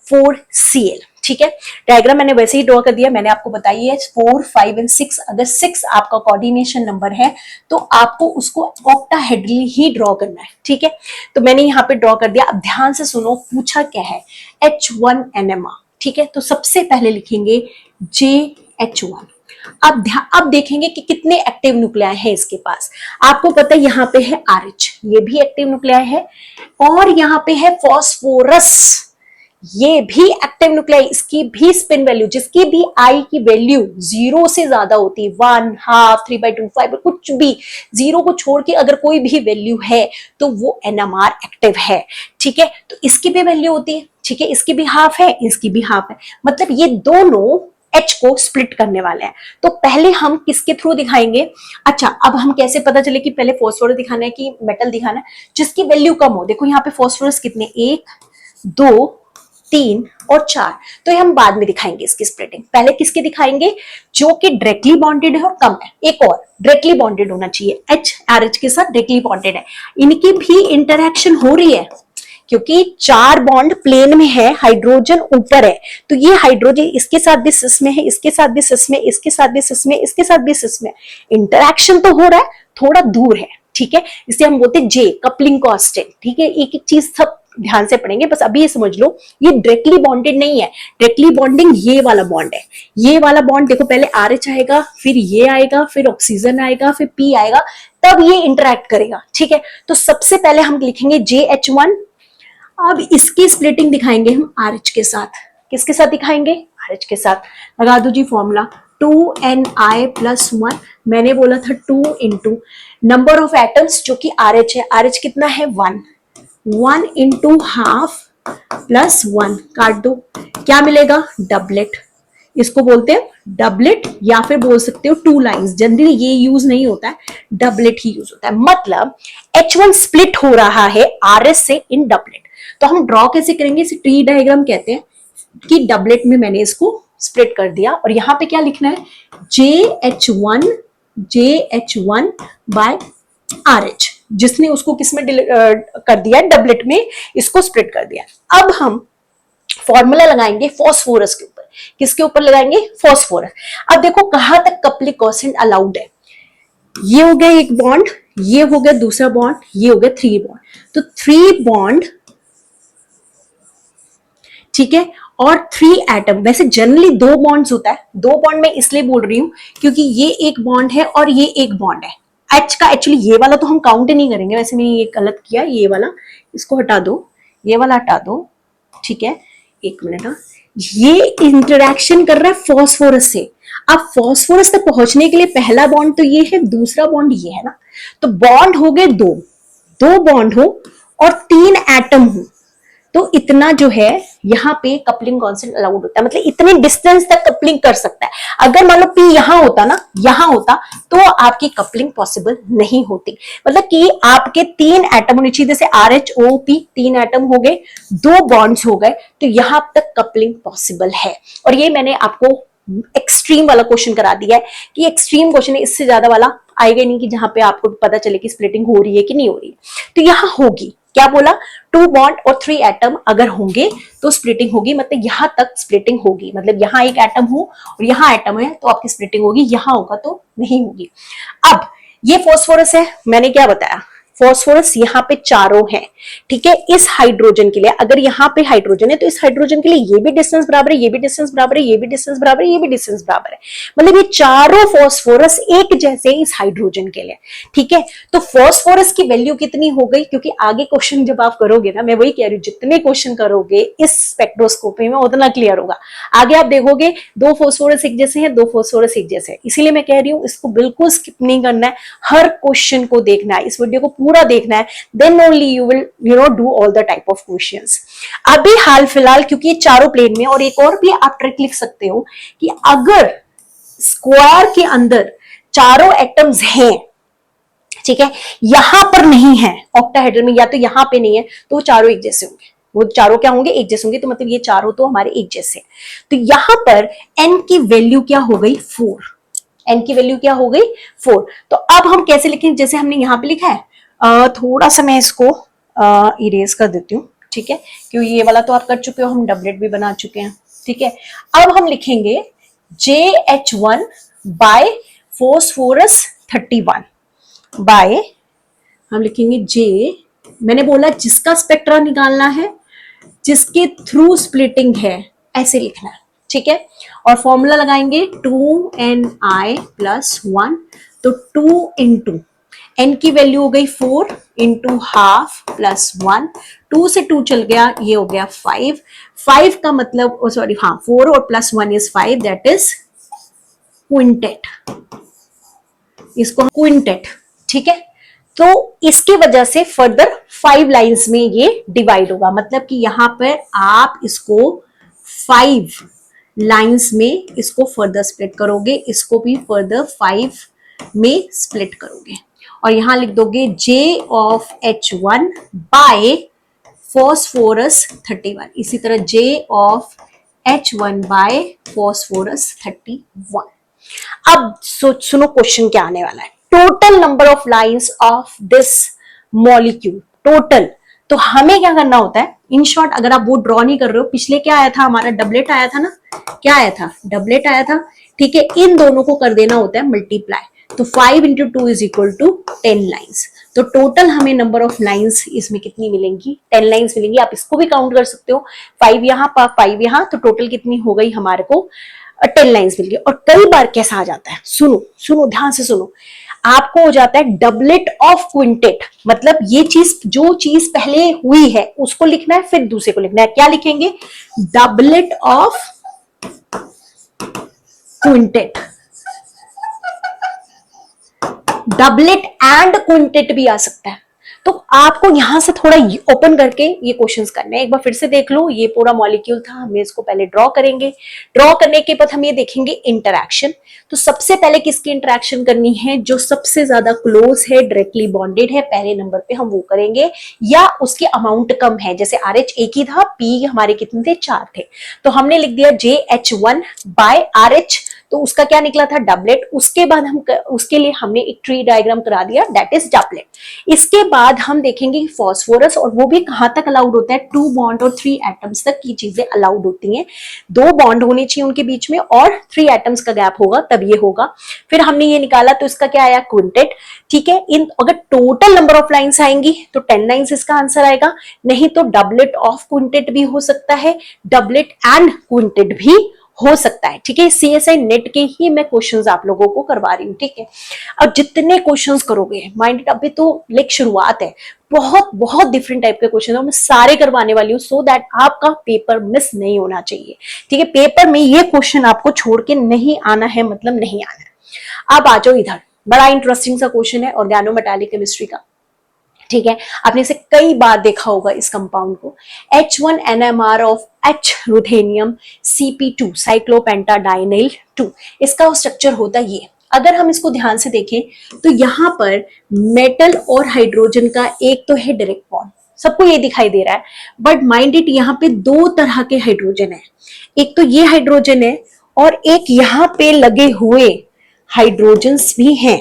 4Cl। ठीक है, डायग्राम मैंने वैसे ही ड्रॉ कर दिया, मैंने आपको बताई है 4, 5 एंड 6। अगर 6 आपका कोऑर्डिनेशन नंबर है तो आपको उसको ऑक्टाहेड्रली ही ड्रॉ करना है। ठीक है, तो मैंने यहाँ पे ड्रॉ कर दिया। अब ध्यान से सुनो, पूछा क्या है, H1 NMR। ठीक है, तो सबसे पहले लिखेंगे JH1। अब देखेंगे कि कितने एक्टिव न्यूक्लियाई हैं इसके पास। आपको पता है यहाँ पे है RH, ये भी एक्टिव न्यूक्लियाई है, और यहाँ पे है फॉस्फोरस, ये भी एक्टिव न्यूक्लियाई, इसकी भी स्पिन वैल्यू, जिसकी भी आई की वैल्यू 0 से ज्यादा होती है, 1, हाफ, 3/2, 5, कुछ भी 0 को छोड़ के अगर कोई भी वैल्यू है तो वो NMR एक्टिव है। ठीक है, तो इसकी भी वैल्यू होती है। ठीक है, इसकी भी हाफ है, इसकी भी हाफ है, मतलब ये दोनों H को स्प्लिट करने वाले हैं। तो पहले हम किसके थ्रू दिखाएंगे? अच्छा, अब हम कैसे पता चले कि पहले फॉस्फोरस दिखाना है कि मेटल दिखाना है? जिसकी वैल्यू कम हो। देखो यहाँ पे फॉस्फोरस कितने, 1, 2, 3 और 4, तो ये हम बाद में दिखाएंगे इसकी स्प्लिटिंग। पहले किसके दिखाएंगे? जो कि डायरेक्टली बॉन्डेड है और कम है। एक और डायरेक्टली बॉन्डेड होना चाहिए, HRH के साथ डायरेक्टली बॉन्डेड है, इनकी भी इंटरेक्शन हो रही है, क्योंकि 4 बॉन्ड प्लेन में है, हाइड्रोजन ऊपर है, तो ये हाइड्रोजन इसके साथ भी सिस में है, इसके साथ भी सिस में, इसके साथ भी सिस में, इसके साथ भी सिस में, इंटरेक्शन तो हो रहा है, थोड़ा दूर है। ठीक है, इसे हम बोलते हैं J, कपलिंग कांस्टेंट। ठीक है, एक एक चीज सब ध्यान से पढ़ेंगे, बस अभी ये समझ लो, ये डायरेक्टली बॉन्डेड नहीं है। डायरेक्टली बॉन्डिंग ये वाला बॉन्ड है, ये वाला बॉन्ड देखो, पहले RH आएगा, फिर ये आएगा, फिर ऑक्सीजन आएगा, फिर P आएगा, तब ये इंटरेक्ट करेगा। ठीक है, तो सबसे पहले हम लिखेंगे JH1। अब इसकी स्प्लिटिंग दिखाएंगे हम RH के साथ। किसके साथ दिखाएंगे? RH के साथ। लगा दो जी फॉर्मूला, 2Ni+1, मैंने बोला था 2 इंटू नंबर ऑफ एटम्स जो कि RH है, RH कितना है 1, 1 इंटू हाफ प्लस 1, काट दो, क्या मिलेगा? डबलेट। इसको बोलते हैं डबलेट, या फिर बोल सकते हो 2 लाइंस। जनरली ये यूज नहीं होता है, डबलेट ही यूज होता है। मतलब H1 स्प्लिट हो रहा है RS से इन डबलेट। तो हम ड्रॉ कैसे करेंगे? इसे ट्री डायग्राम कहते हैं कि डबलेट में मैंने इसको स्प्लिट कर दिया, और यहां पे क्या लिखना है? JH1 बाय RH, जिसने उसको किसमें कर दिया? डबलेट में इसको स्प्लिट कर दिया। अब हम फॉर्मूला लगाएंगे फॉस्फोरस के ऊपर। किसके ऊपर लगाएंगे? फॉस्फोरस। अब देखो कहां तक कपलिंग कांस्टेंट अलाउड है। ये हो गया एक बॉन्ड, ये हो गया दूसरा बॉन्ड, ये हो गया 3 बॉन्ड, तो 3 बॉन्ड। ठीक है, और 3 एटम। वैसे जनरली 2 बॉन्ड्स होता है, 2 बॉन्ड मैं इसलिए बोल रही हूं क्योंकि ये एक बॉन्ड है और ये एक बॉन्ड है। H का एक्चुअली ये वाला तो हम काउंट नहीं करेंगे, वैसे मैंने ये गलत किया, ये वाला इसको हटा दो, ये वाला हटा दो। ठीक है, एक मिनट, ये इंटरेक्शन कर रहा है फॉस्फोरस से। अब फॉस्फोरस तक पहुंचने के लिए पहला बॉन्ड तो ये है, दूसरा बॉन्ड ये है ना, तो बॉन्ड हो गए 2, 2 बॉन्ड हो और 3 एटम हो, तो इतना जो है यहाँ पे कपलिंग कांस्टेंट अलाउड होता है, मतलब इतने डिस्टेंस तक कपलिंग कर सकता है। अगर मान लो P यहां होता ना, यहां होता, तो आपकी कपलिंग पॉसिबल नहीं होती। मतलब कि आपके 3 एटम होने चाहिए, जैसे RHOP 3 एटम हो गए, 2 बॉन्ड्स हो गए, तो यहां तक कपलिंग पॉसिबल है। और ये मैंने आपको एक्सट्रीम वाला क्वेश्चन करा दिया है कि एक्सट्रीम क्वेश्चन है, इससे ज्यादा वाला आएगा नहीं कि जहां पे आपको पता चले कि स्प्लिटिंग हो रही है कि नहीं हो रही है। तो यहां होगी, क्या बोला? 2 बॉन्ड और 3 एटम अगर होंगे तो स्प्लिटिंग होगी, मतलब यहां तक स्प्लिटिंग होगी। मतलब यहां एक एटम हो और यहां एटम है तो आपकी स्प्लिटिंग होगी, यहां होगा तो नहीं होगी। अब ये फॉस्फोरस है, मैंने क्या बताया? फॉस्फोरस यहाँ पे चारों है। ठीक है, इस हाइड्रोजन के लिए अगर यहाँ पे हाइड्रोजन है तो इस हाइड्रोजन के लिए ये भी डिस्टेंस बराबर है, ये भी डिस्टेंस बराबर है, ये भी डिस्टेंस बराबर है, ये भी डिस्टेंस बराबर है। मतलब ये चारों फॉस्फोरस एक जैसे इस हाइड्रोजन के लिए। ठीक है, तो फॉस्फोरस की वैल्यू कितनी हो गई? क्योंकि आगे क्वेश्चन जब आप करोगे ना, मैं वही कह रही हूँ, जितने क्वेश्चन करोगे इस स्पेक्ट्रोस्कोपी में उतना क्लियर होगा। आगे आप देखोगे 2 फॉस्फोरस एक जैसे हैं, 2 फॉस्फोरस एक जैसे हैं। इसीलिए मैं कह रही हूँ इसको बिल्कुल स्किप नहीं करना है, हर क्वेश्चन को देखना है, इस वीडियो को पूरा देखना है, then only you will do all the type of questions. अभी हाल फिलहाल क्योंकि ये चारों प्लेन में, और एक और भी आप ट्रिक लिख सकते हो कि अगर स्क्वायर के अंदर चारों एटम्स हैं, ठीक है, यहां पर नहीं है ऑक्टाहेड्रल में, या तो यहां पे नहीं है, तो वो चारों एक जैसे होंगे, वो चारों क्या होंगे, एक जैसे होंगे, तो मतलब ये चारों तो हमारे एक जैसे हैं। तो यहां पर n की वैल्यू क्या हो गई 4, n की वैल्यू क्या हो गई 4। तो अब हम कैसे लिखें, जैसे हमने यहां पे लिखा है, थोड़ा सा मैं इसको इरेज कर देती हूँ, ठीक है, क्योंकि ये वाला तो आप कर चुके हो, हम डबलेट भी बना चुके हैं, ठीक है। अब हम लिखेंगे JH1 बाय फॉस्फोरस 31 बाय, हम लिखेंगे J, मैंने बोला जिसका स्पेक्ट्रा निकालना है, जिसके थ्रू स्प्लिटिंग है, ऐसे लिखना है, ठीक है। और फॉर्मूला लगाएंगे 2ni प्लस 1, तो 2 इंटू n की वैल्यू हो गई 4 इंटू हाफ प्लस 1, 2 से 2 चल गया, ये हो गया 5, 5 का मतलब सॉरी हाँ 4 और plus 1 is 5, that is quintet, इसको क्विंटेट, ठीक है। तो इसकी वजह से फर्दर 5 लाइंस में ये डिवाइड होगा, मतलब कि यहां पर आप इसको 5 लाइंस में इसको फर्दर स्प्लिट करोगे, इसको भी फर्दर 5 में स्प्लिट करोगे, और यहां लिख दोगे J of H1 bye phosphorus 31, इसी तरह J of H1 bye phosphorus 31। अब सुनो क्वेश्चन क्या आने वाला है, total number of lines of this molecule, total. तो हमें क्या करना होता है, इन शॉर्ट अगर आप वो ड्रॉ नहीं कर रहे हो, पिछले क्या आया था हमारा, डबलेट आया था ना, क्या आया था, डबलेट आया था, ठीक है। इन दोनों को कर देना होता है मल्टीप्लाई, तो 5 into 2 is equal to 10 lines. तो टोटल हमें नंबर ऑफ लाइंस इसमें कितनी मिलेंगी, 10 लाइंस मिलेंगी। आप इसको भी काउंट कर सकते हो, 5 यहाँ 5 यहाँ, तो टोटल कितनी हो गई हमारे को 10 लाइंस मिल गई। और कई बार कैसा आ जाता है, सुनो सुनो ध्यान से सुनो, आपको हो जाता है डबलेट ऑफ क्विंटेट, मतलब ये चीज, जो चीज पहले हुई है उसको लिखना है, फिर दूसरे को लिखना है, क्या लिखेंगे, doublet of quintet, doublet and quintet भी आ सकता है। तो आपको यहां से थोड़ा ओपन करके ये क्वेश्चंस करने हैं, एक बार फिर से देख लो, ये पूरा मॉलिक्यूल था, हमें इसको पहले ड्रॉ करेंगे, ड्रॉ करने के बाद हम ये देखेंगे इंटरैक्शन। तो सबसे पहले किसकी इंटरैक्शन करनी है, जो सबसे ज्यादा क्लोज है, डायरेक्टली बॉन्डेड है, पहले नंबर पे हम वो करेंगे, या उसकी अमाउंट कम है, जैसे RH एक ही था, P हमारे कितने थे, 4 थे, तो हमने लिख दिया JH1 बाय RH, तो उसका क्या निकला था, डबलेट। उसके बाद हम उसके लिए हमने एक ट्री डायग्राम करा दिया, दैट इज डबलेट। इसके बाद हम देखेंगे फॉस्फोरस, और वो भी कहां तक अलाउड होता है, 2 बॉन्ड और 3 एटम्स तक की चीजें अलाउड होती हैं, 2 बॉन्ड होने चाहिए उनके बीच में और 3 एटम्स का गैप होगा तब ये होगा। फिर हमने ये निकाला, तो इसका क्या आया, क्विंटेट, ठीक है। इन अगर टोटल नंबर ऑफ लाइंस आएंगी तो 10 लाइंस इसका आंसर आएगा, नहीं तो डबलेट ऑफ क्विंटेट भी हो सकता है, डबलेट एंड क्विंटेट भी हो सकता है, ठीक है। CSI नेट के ही मैं क्वेश्चंस आप लोगों को करवा रही हूँ, ठीक है। अब जितने क्वेश्चंस करोगे माइंडेड, अभी तो लाइक शुरुआत है, बहुत बहुत डिफरेंट टाइप के क्वेश्चन मैं सारे करवाने वाली हूँ, सो दैट आपका पेपर मिस नहीं होना चाहिए, ठीक है। पेपर में ये क्वेश्चन आपको छोड़ के नहीं आना है, मतलब नहीं आना है। अब आ जाओ इधर, बड़ा इंटरेस्टिंग सा क्वेश्चन है ऑर्गेनोमेटालिक केमिस्ट्री का, ठीक है। आपने इसे कई बार देखा होगा इस कंपाउंड को, H1 NMR of H ruthenium Cp2 साइक्लोपेंटाडाइनिल 2, इसका स्ट्रक्चर होता है ये। अगर हम इसको ध्यान से देखें तो यहां पर मेटल और हाइड्रोजन का एक तो है डायरेक्ट बॉन्ड, सबको ये दिखाई दे रहा है, बट माइंड इट, यहाँ पे 2 तरह के हाइड्रोजन है, एक तो ये हाइड्रोजन है और एक यहाँ पे लगे हुए हाइड्रोजन्स भी हैं,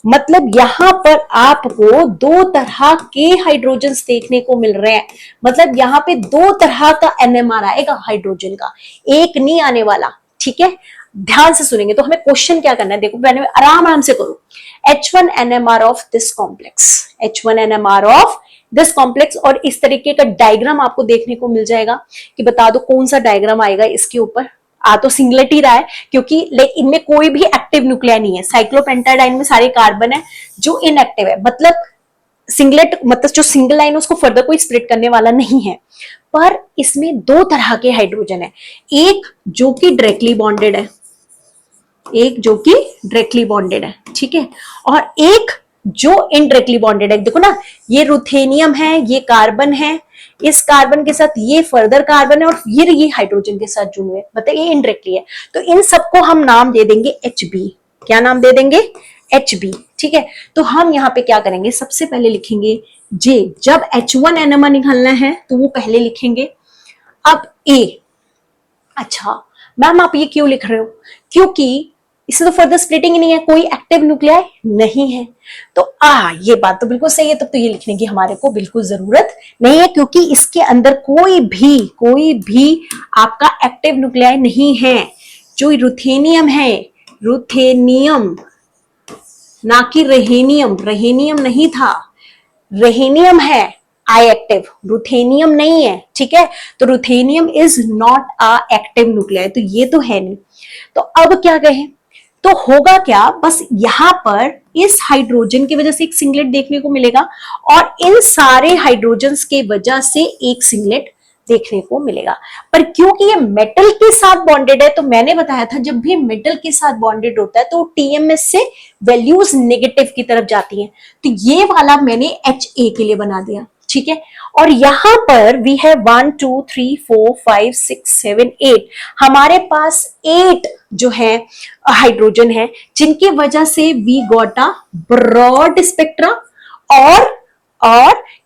मतलब यहां पर आपको 2 तरह के हाइड्रोजन्स देखने को मिल रहे हैं, मतलब यहाँ पे 2 तरह का NMR आएगा हाइड्रोजन का, एक नहीं आने वाला, ठीक है। ध्यान से सुनेंगे तो हमें क्वेश्चन क्या करना है, देखो मैंने आराम से करो, H1 NMR of this complex, H1 NMR of this complex, और इस तरीके का डायग्राम आपको देखने को मिल जाएगा, कि बता दो कौन सा डायग्राम आएगा इसके ऊपर। आ तो सिंगलेट ही रहा है, क्योंकि इनमें कोई भी एक्टिव न्यूक्लिया नहीं है, साइक्लोपेंटाडाइन में सारे कार्बन है जो इनएक्टिव है, मतलब सिंगलेट, मतलब जो सिंगल लाइन उसको फर्दर कोई स्प्लिट करने वाला नहीं है। पर इसमें 2 तरह के हाइड्रोजन है, एक जो कि डायरेक्टली बॉन्डेड है, एक जो कि डायरेक्टली बॉन्डेड है, ठीक है, और एक जो इनडायरेक्टली बॉन्डेड है। देखो ना, ये रुथेनियम है, ये कार्बन है, इस कार्बन के साथ ये फर्दर कार्बन है, और ये हाइड्रोजन के साथ जुड़े हुए, मतलब ये इनडायरेक्टली है। तो इन सबको हम नाम दे देंगे HB, क्या नाम दे देंगे, HB। ठीक है, तो हम यहाँ पे क्या करेंगे, सबसे पहले लिखेंगे J। जब H1 NMR निकालना है तो वो पहले लिखेंगे। अब A, अच्छा मैम आप ये क्यों लिख रहे हो, क्योंकि इससे तो फर्दर स्प्लिटिंग ही नहीं है, कोई एक्टिव न्यूक्लियाई नहीं है। तो ये बात तो बिल्कुल सही है, तब तो ये लिखने की हमारे को बिल्कुल जरूरत नहीं है, क्योंकि इसके अंदर कोई भी आपका एक्टिव न्यूक्लियाई नहीं है। जो रुथेनियम है, रुथेनियम ना कि रेहेनियम, रेहेनियम नहीं था, रेहेनियम है आई एक्टिव, रुथेनियम नहीं है। ठीक है, तो ruthenium is not a active nuclei, तो ये तो है नहीं। तो अब क्या कहें, तो होगा क्या, बस यहां पर इस हाइड्रोजन की वजह से एक सिंगलेट देखने को मिलेगा और इन सारे हाइड्रोजन्स के वजह से एक सिंगलेट देखने को मिलेगा। पर क्योंकि ये मेटल के साथ बॉन्डेड है, तो मैंने बताया था जब भी मेटल के साथ बॉन्डेड होता है तो टीएमएस से वैल्यूज नेगेटिव की तरफ जाती हैं। तो ये वाला मैंने HA के लिए बना दिया। ठीक है, और यहां पर वी है 1 2 3 4 5 6 7 8, हमारे पास 8 जो है हाइड्रोजन है, जिनकी वजह से we got a broad spectra. और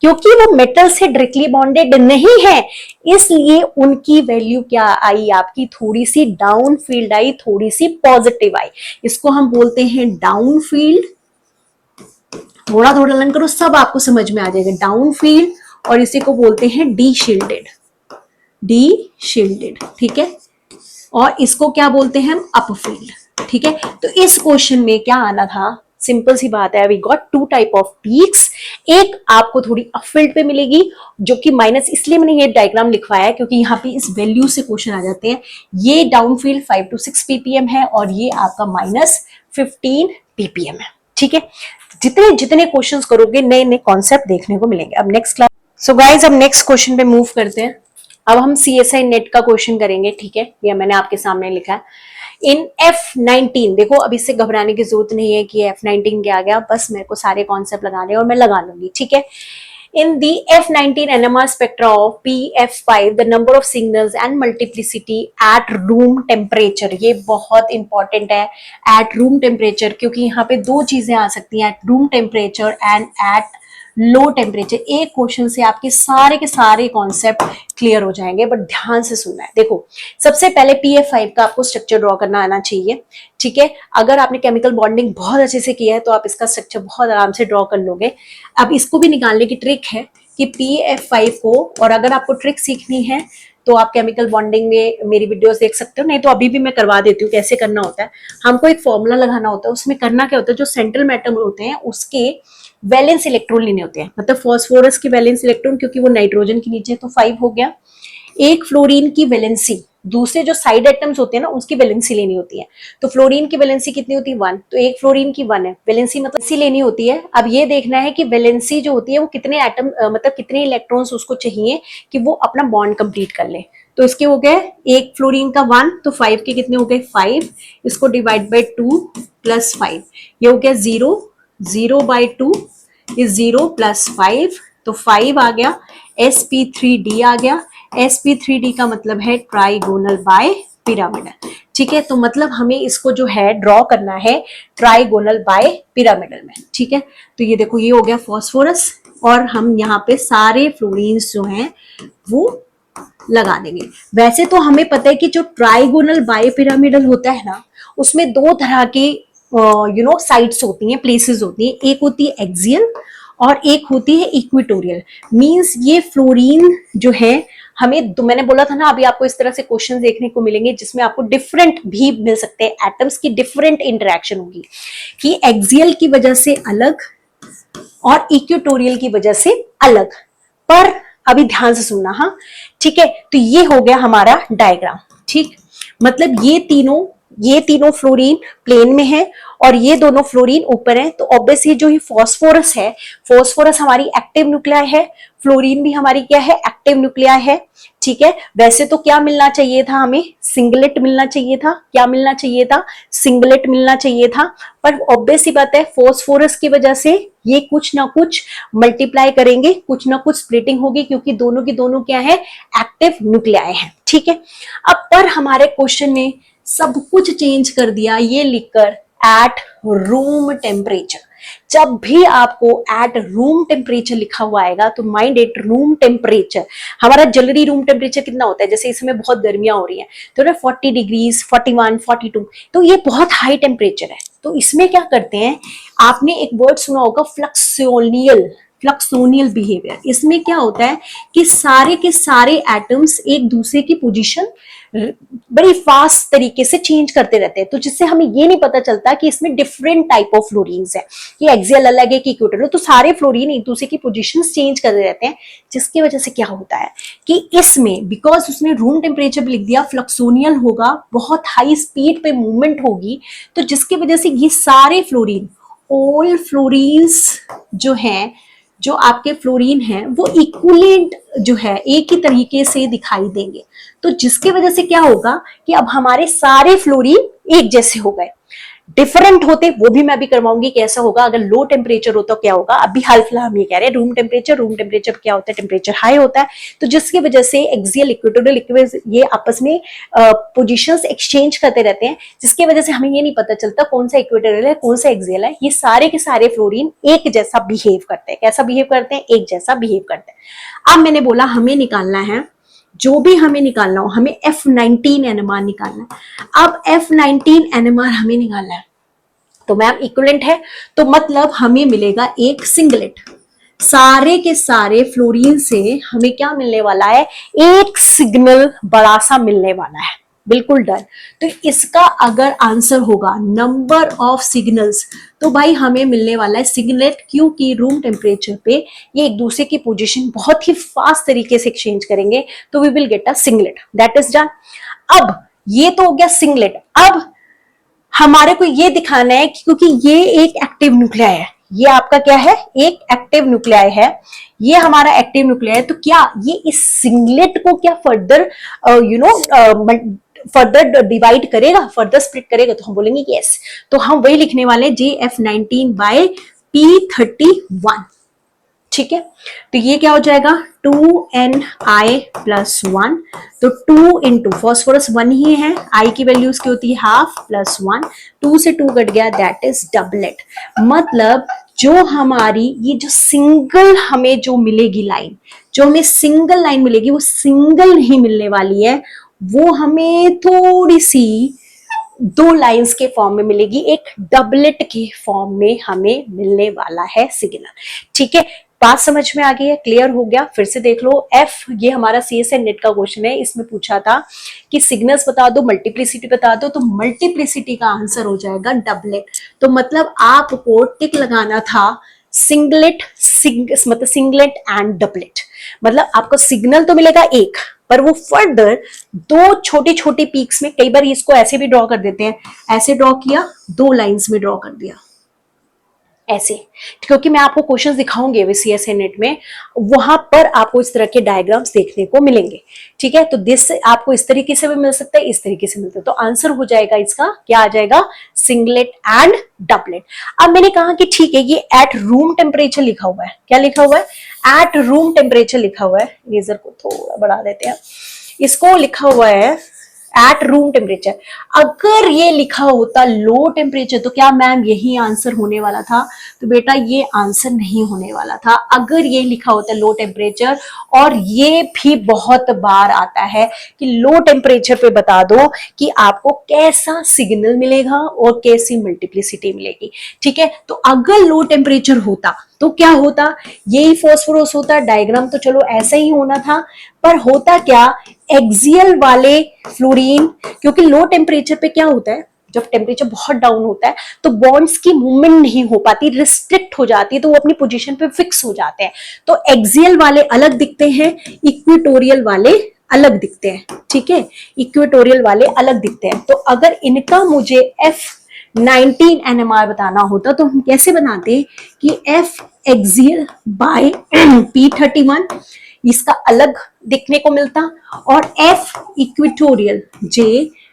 क्योंकि वो मेटल से डायरेक्टली बॉन्डेड नहीं है, इसलिए उनकी वैल्यू क्या आई, आपकी थोड़ी सी डाउन फील्ड आई, थोड़ी सी पॉजिटिव आई। इसको हम बोलते हैं डाउन फील्ड। थोड़ा थोड़ा लर्न करो, सब आपको समझ में आ जाएगा। डाउन फील्ड, और इसी को बोलते हैं डी शील्डेड, डी शील्डेड। ठीक है, और इसको क्या बोलते हैं हम, अप फील्ड। ठीक है, तो इस क्वेश्चन में क्या आना था, सिंपल सी बात है, we got 2 type of peaks. एक आपको थोड़ी अप फील्ड पे मिलेगी, जो कि माइनस, इसलिए मैंने ये डायग्राम लिखवाया है क्योंकि यहाँ पे इस वैल्यू से क्वेश्चन आ जाते हैं। ये डाउन फील्ड 5 to 6 ppm है और ये आपका -15 ppm है। ठीक है, जितने जितने क्वेश्चंस करोगे नए नए कॉन्सेप्ट देखने को मिलेंगे। अब नेक्स्ट क्लास, सो गाइज अब नेक्स्ट क्वेश्चन पे मूव करते हैं। अब हम CSI नेट का क्वेश्चन करेंगे। ठीक है, ये मैंने आपके सामने लिखा है। इन F19, देखो अब इससे घबराने की जरूरत नहीं है कि F19 क्या आ गया, बस मेरे को सारे कॉन्सेप्ट लगाने और मैं लगा लूंगी। ठीक है, in the F19 NMR spectra of PF5 the number of signals and multiplicity at room temperature, ये बहुत इंपॉर्टेंट है, at room temperature, क्योंकि यहाँ पे दो चीजें आ सकती हैं, at room temperature and at low temperature. एक क्वेश्चन से आपके सारे के सारे कॉन्सेप्ट क्लियर हो जाएंगे, बट ध्यान से सुनना है। देखो सबसे पहले PF5 का आपको स्ट्रक्चर ड्रॉ करना आना चाहिए। ठीक है, अगर आपने केमिकल बॉन्डिंग बहुत अच्छे से किया है तो आप इसका स्ट्रक्चर बहुत आराम से ड्रॉ कर लोगे। अब इसको भी निकालने की ट्रिक है कि PF5 को, और अगर आपको ट्रिक सीखनी है तो आप केमिकल बॉन्डिंग में मेरी वीडियोस देख सकते हो, नहीं तो अभी भी मैं करवा देती हूँ कैसे करना होता है। हमको एक फॉर्मूला लगाना होता है, उसमें करना क्या होता है, जो सेंट्रल मेटल होते हैं उसके वैलेंस इलेक्ट्रॉन लेने होते हैं, मतलब फॉस्फोरस की वैलेंस इलेक्ट्रॉन, क्योंकि वो नाइट्रोजन के नीचे, तो 5 हो गया। एक फ्लोरीन की वैलेंसी, दूसरे जो साइड एटम्स होते हैं ना उसकी वैलेंसी लेनी होती है। तो फ्लोरीन की वैलेंसी कितनी होती है, 1, तो एक फ्लोरीन की 1 है वैलेंसी, मतलब वैलेंसी लेनी होती है। अब ये देखना है कि वैलेंसी जो होती है वो कितने एटम मतलब कितने इलेक्ट्रॉन्स उसको चाहिए कि वो अपना बॉन्ड कंप्लीट कर ले। तो इसके हो गए, एक फ्लोरीन का 1, तो 5 के कितने हो गए 5, इसको डिवाइड बाई 2 + 5, ये हो गया 0, 0/2 इज 0 + 5, तो 5 आ गया। sp3d आ गया। sp3d का मतलब है ट्राइगोनल बाय पिरामिडल। ठीक है, तो मतलब हमें इसको जो है ड्रॉ करना है ट्राइगोनल बाय पिरामिडल में। ठीक है, तो ये देखो ये हो गया फॉस्फोरस, और हम यहाँ पे सारे फ्लोरीन्स जो हैं वो लगा देंगे। वैसे तो हमें पता है कि जो ट्राइगोनल बाय पिरामिडल होता है ना, उसमें दो तरह के साइट्स होती हैं, प्लेसेस होती हैं। एक होती है एक्सियल और एक होती है इक्वेटोरियल। मींस ये फ्लोरीन जो है हमें, तो मैंने बोला था ना अभी आपको इस तरह से क्वेश्चन देखने को मिलेंगे जिसमें आपको डिफरेंट भी मिल सकते हैं, एटम्स की डिफरेंट इंटरेक्शन होगी कि एक्सियल की वजह से अलग और इक्वेटोरियल की वजह से अलग। पर अभी ध्यान से सुनना, हाँ ठीक है। तो ये हो गया हमारा डायग्राम। ठीक, मतलब ये तीनों फ्लोरीन प्लेन में है और ये दोनों फ्लोरीन ऊपर है। तो ऑब्वियसली जो ये फॉस्फोरस है, फॉस्फोरस हमारी एक्टिव न्यूक्लियाई है, फ्लोरीन भी हमारी क्या है, एक्टिव न्यूक्लियाई है। ठीक है, वैसे तो क्या मिलना चाहिए था, हमें सिंगलेट मिलना चाहिए था। क्या मिलना चाहिए था, सिंगलेट मिलना चाहिए था। पर ऑब्वियस सी बात है फोस्फोरस की वजह से ये कुछ ना कुछ मल्टीप्लाई करेंगे, कुछ ना कुछ स्प्लिटिंग होगी, क्योंकि दोनों की दोनों क्या है, एक्टिव न्यूक्लियाई है। ठीक है, अब पर हमारे क्वेश्चन में सब कुछ चेंज कर दिया ये लिखकर एट रूम टेम्परेचर। जब भी आपको एट रूम टेम्परेचर लिखा हुआ आएगा तो माइंड इट, रूम टेम्परेचर। हमारा जनरली रूम टेम्परेचर कितना होता है, जैसे इसमें बहुत गर्मियां हो रही हैं तो ना 40 डिग्रीज, 41, 42, तो ये बहुत हाई टेम्परेचर है। तो इसमें क्या करते हैं, आपने एक वर्ड सुना होगा फ्लक्सोनियल, फ्लक्सोनियल बिहेवियर। इसमें क्या होता है कि सारे के सारे एटम्स एक दूसरे की पोजीशन बड़ी फास्ट तरीके से चेंज करते रहते हैं, तो जिससे हमें ये नहीं पता चलता कि इसमें डिफरेंट टाइप ऑफ फ्लोरीन्स है, कि एक्सियल अलग है कि इक्वेटोरियल, तो सारे फ्लोरीन एक दूसरे की पोजीशन चेंज करते रहते हैं। जिसकी वजह से क्या होता है कि इसमें, बिकॉज उसने रूम टेम्परेचर लिख दिया, फ्लक्सोनियल होगा, बहुत हाई स्पीड पे मूवमेंट होगी, तो जिसकी वजह से ये सारे फ्लोरीन, ऑल फ्लोरीन्स जो हैं, जो आपके फ्लोरीन हैं, वो इक्विवेलेंट जो है एक ही तरीके से दिखाई देंगे। तो जिसकी वजह से क्या होगा कि अब हमारे सारे फ्लोरीन एक जैसे हो गए। डिफरेंट होते वो भी मैं अभी करवाऊंगी कैसा होगा अगर लो टेम्परेचर हो तो क्या होगा। अभी हाल फिलहाल हम ये कह रहे हैं रूम टेम्परेचर क्या होता है, टेम्परेचर हाई होता है, तो जिसकी वजह से एक्सियल, इक्वेटोरियल, ये आपस में पोजीशंस एक्सचेंज करते रहते हैं, जिसकी वजह से हमें ये नहीं पता चलता कौन सा इक्वेटोरियल है कौन सा एक्सियल है। ये सारे के सारे फ्लोरीन एक जैसा बिहेव करते हैं। कैसा बिहेव करते हैं, एक जैसा बिहेव करते हैं। अब मैंने बोला हमें निकालना है, जो भी हमें निकालना हो, हमें F19 NMR निकालना है। अब F19 NMR हमें निकालना है, तो मैम इक्विवेलेंट है, तो मतलब हमें मिलेगा एक सिंगलेट। सारे के सारे फ्लोरीन से हमें क्या मिलने वाला है, एक सिग्नल बड़ा सा मिलने वाला है, बिल्कुल डन। तो इसका अगर आंसर होगा नंबर ऑफ सिग्नल्स, तो भाई हमें मिलने वाला है सिग्नलेट, क्योंकि रूम टेम्परेचर पे ये एक दूसरे की पोजीशन बहुत ही फास्ट तरीके से एक्सचेंज करेंगे, तो we will get a singlet, that is done. अब ये तो हो गया सिंगलेट। अब हमारे को ये दिखाना है क्योंकि ये एक एक्टिव न्यूक्लियाई है, ये आपका क्या है, एक एक्टिव न्यूक्लियाई है, ये हमारा एक्टिव न्यूक्लियाई है। तो क्या ये इस सिंगलेट को क्या फर्दर फर्दर डिवाइड करेगा, फर्दर स्प्लिट करेगा, तो हम बोलेंगे कि यस। तो हम वही लिखने वाले JF19 बाय P31, ठीक है। तो ये क्या हो जाएगा 2Ni+1, तो 2 इंटू फॉस्फोरस 1 ही है, I की वैल्यू उसकी होती है हाफ प्लस 1, 2 से 2 कट गया, दैट इज डबलेट। मतलब जो हमारी ये जो सिंगल हमें जो मिलेगी लाइन, जो हमें सिंगल लाइन मिलेगी, वो सिंगल नहीं मिलने वाली है, वो हमें थोड़ी सी दो लाइंस के फॉर्म में मिलेगी, एक डबलेट के फॉर्म में हमें मिलने वाला है सिग्नल, ठीक है। बात समझ में आ गई है, क्लियर हो गया। फिर से देख लो, F ये हमारा CSN नेट का क्वेश्चन है, इसमें पूछा था कि सिग्नल्स बता दो, मल्टीप्लिसिटी बता दो, तो मल्टीप्लिसिटी का आंसर हो जाएगा डबलेट। तो मतलब आपको टिक लगाना था सिंगलेट, मतलब सिंगलेट एंड डबलेट, मतलब आपको सिग्नल तो मिलेगा एक, पर वो फर्दर दो छोटी छोटी पीक्स में, कई बार इसको ऐसे भी ड्रॉ कर देते हैं, ऐसे ड्रॉ किया, दो लाइंस में ड्रॉ कर दिया ऐसे, क्योंकि मैं आपको क्वेश्चंस दिखाऊंगी CSN नेट में, वहां पर आपको इस तरह के डायग्राम्स देखने को मिलेंगे, ठीक है। तो दिस आपको इस तरीके से भी मिल सकता है, इस तरीके से मिलता है, तो आंसर हो जाएगा इसका क्या आ जाएगा, सिंगलेट एंड डबलेट। अब मैंने कहा कि ठीक है, ये एट रूम टेम्परेचर लिखा हुआ है, क्या लिखा हुआ है, एट रूम टेम्परेचर लिखा हुआ है, लेजर को थोड़ा बढ़ा देते हैं, इसको लिखा हुआ है एट रूम टेम्परेचर। अगर ये लिखा होता लो टेम्परेचर, तो क्या मैम यही आंसर होने वाला था, तो बेटा ये आंसर नहीं होने वाला था। अगर ये लिखा होता लो टेम्परेचर, और ये भी बहुत बार आता है कि लो टेम्परेचर पे बता दो कि आपको कैसा सिग्नल मिलेगा और कैसी मल्टीप्लिसिटी मिलेगी, ठीक है। तो अगर लो टेम्परेचर होता तो क्या होता, यही फॉस्फोरस होता, डायग्राम तो चलो ऐसा ही होना था, पर होता क्या, एक्सियल वाले फ्लोरीन, क्योंकि लो टेम्परेचर पे क्या होता है, जब टेम्परेचर बहुत डाउन होता है तो बॉन्ड्स की मूवमेंट नहीं हो पाती, रिस्ट्रिक्ट हो जाती है, तो वो अपनी पोजीशन पे फिक्स हो जाते हैं। तो एक्सियल वाले अलग दिखते हैं, इक्वेटोरियल वाले अलग दिखते हैं, ठीक है, इक्वेटोरियल वाले अलग दिखते हैं। तो अगर इनका मुझे F19 NMR बताना होता तो हम कैसे बनाते कि F एक्सियल बाय P31, इसका अलग दिखने को मिलता, और F equatorial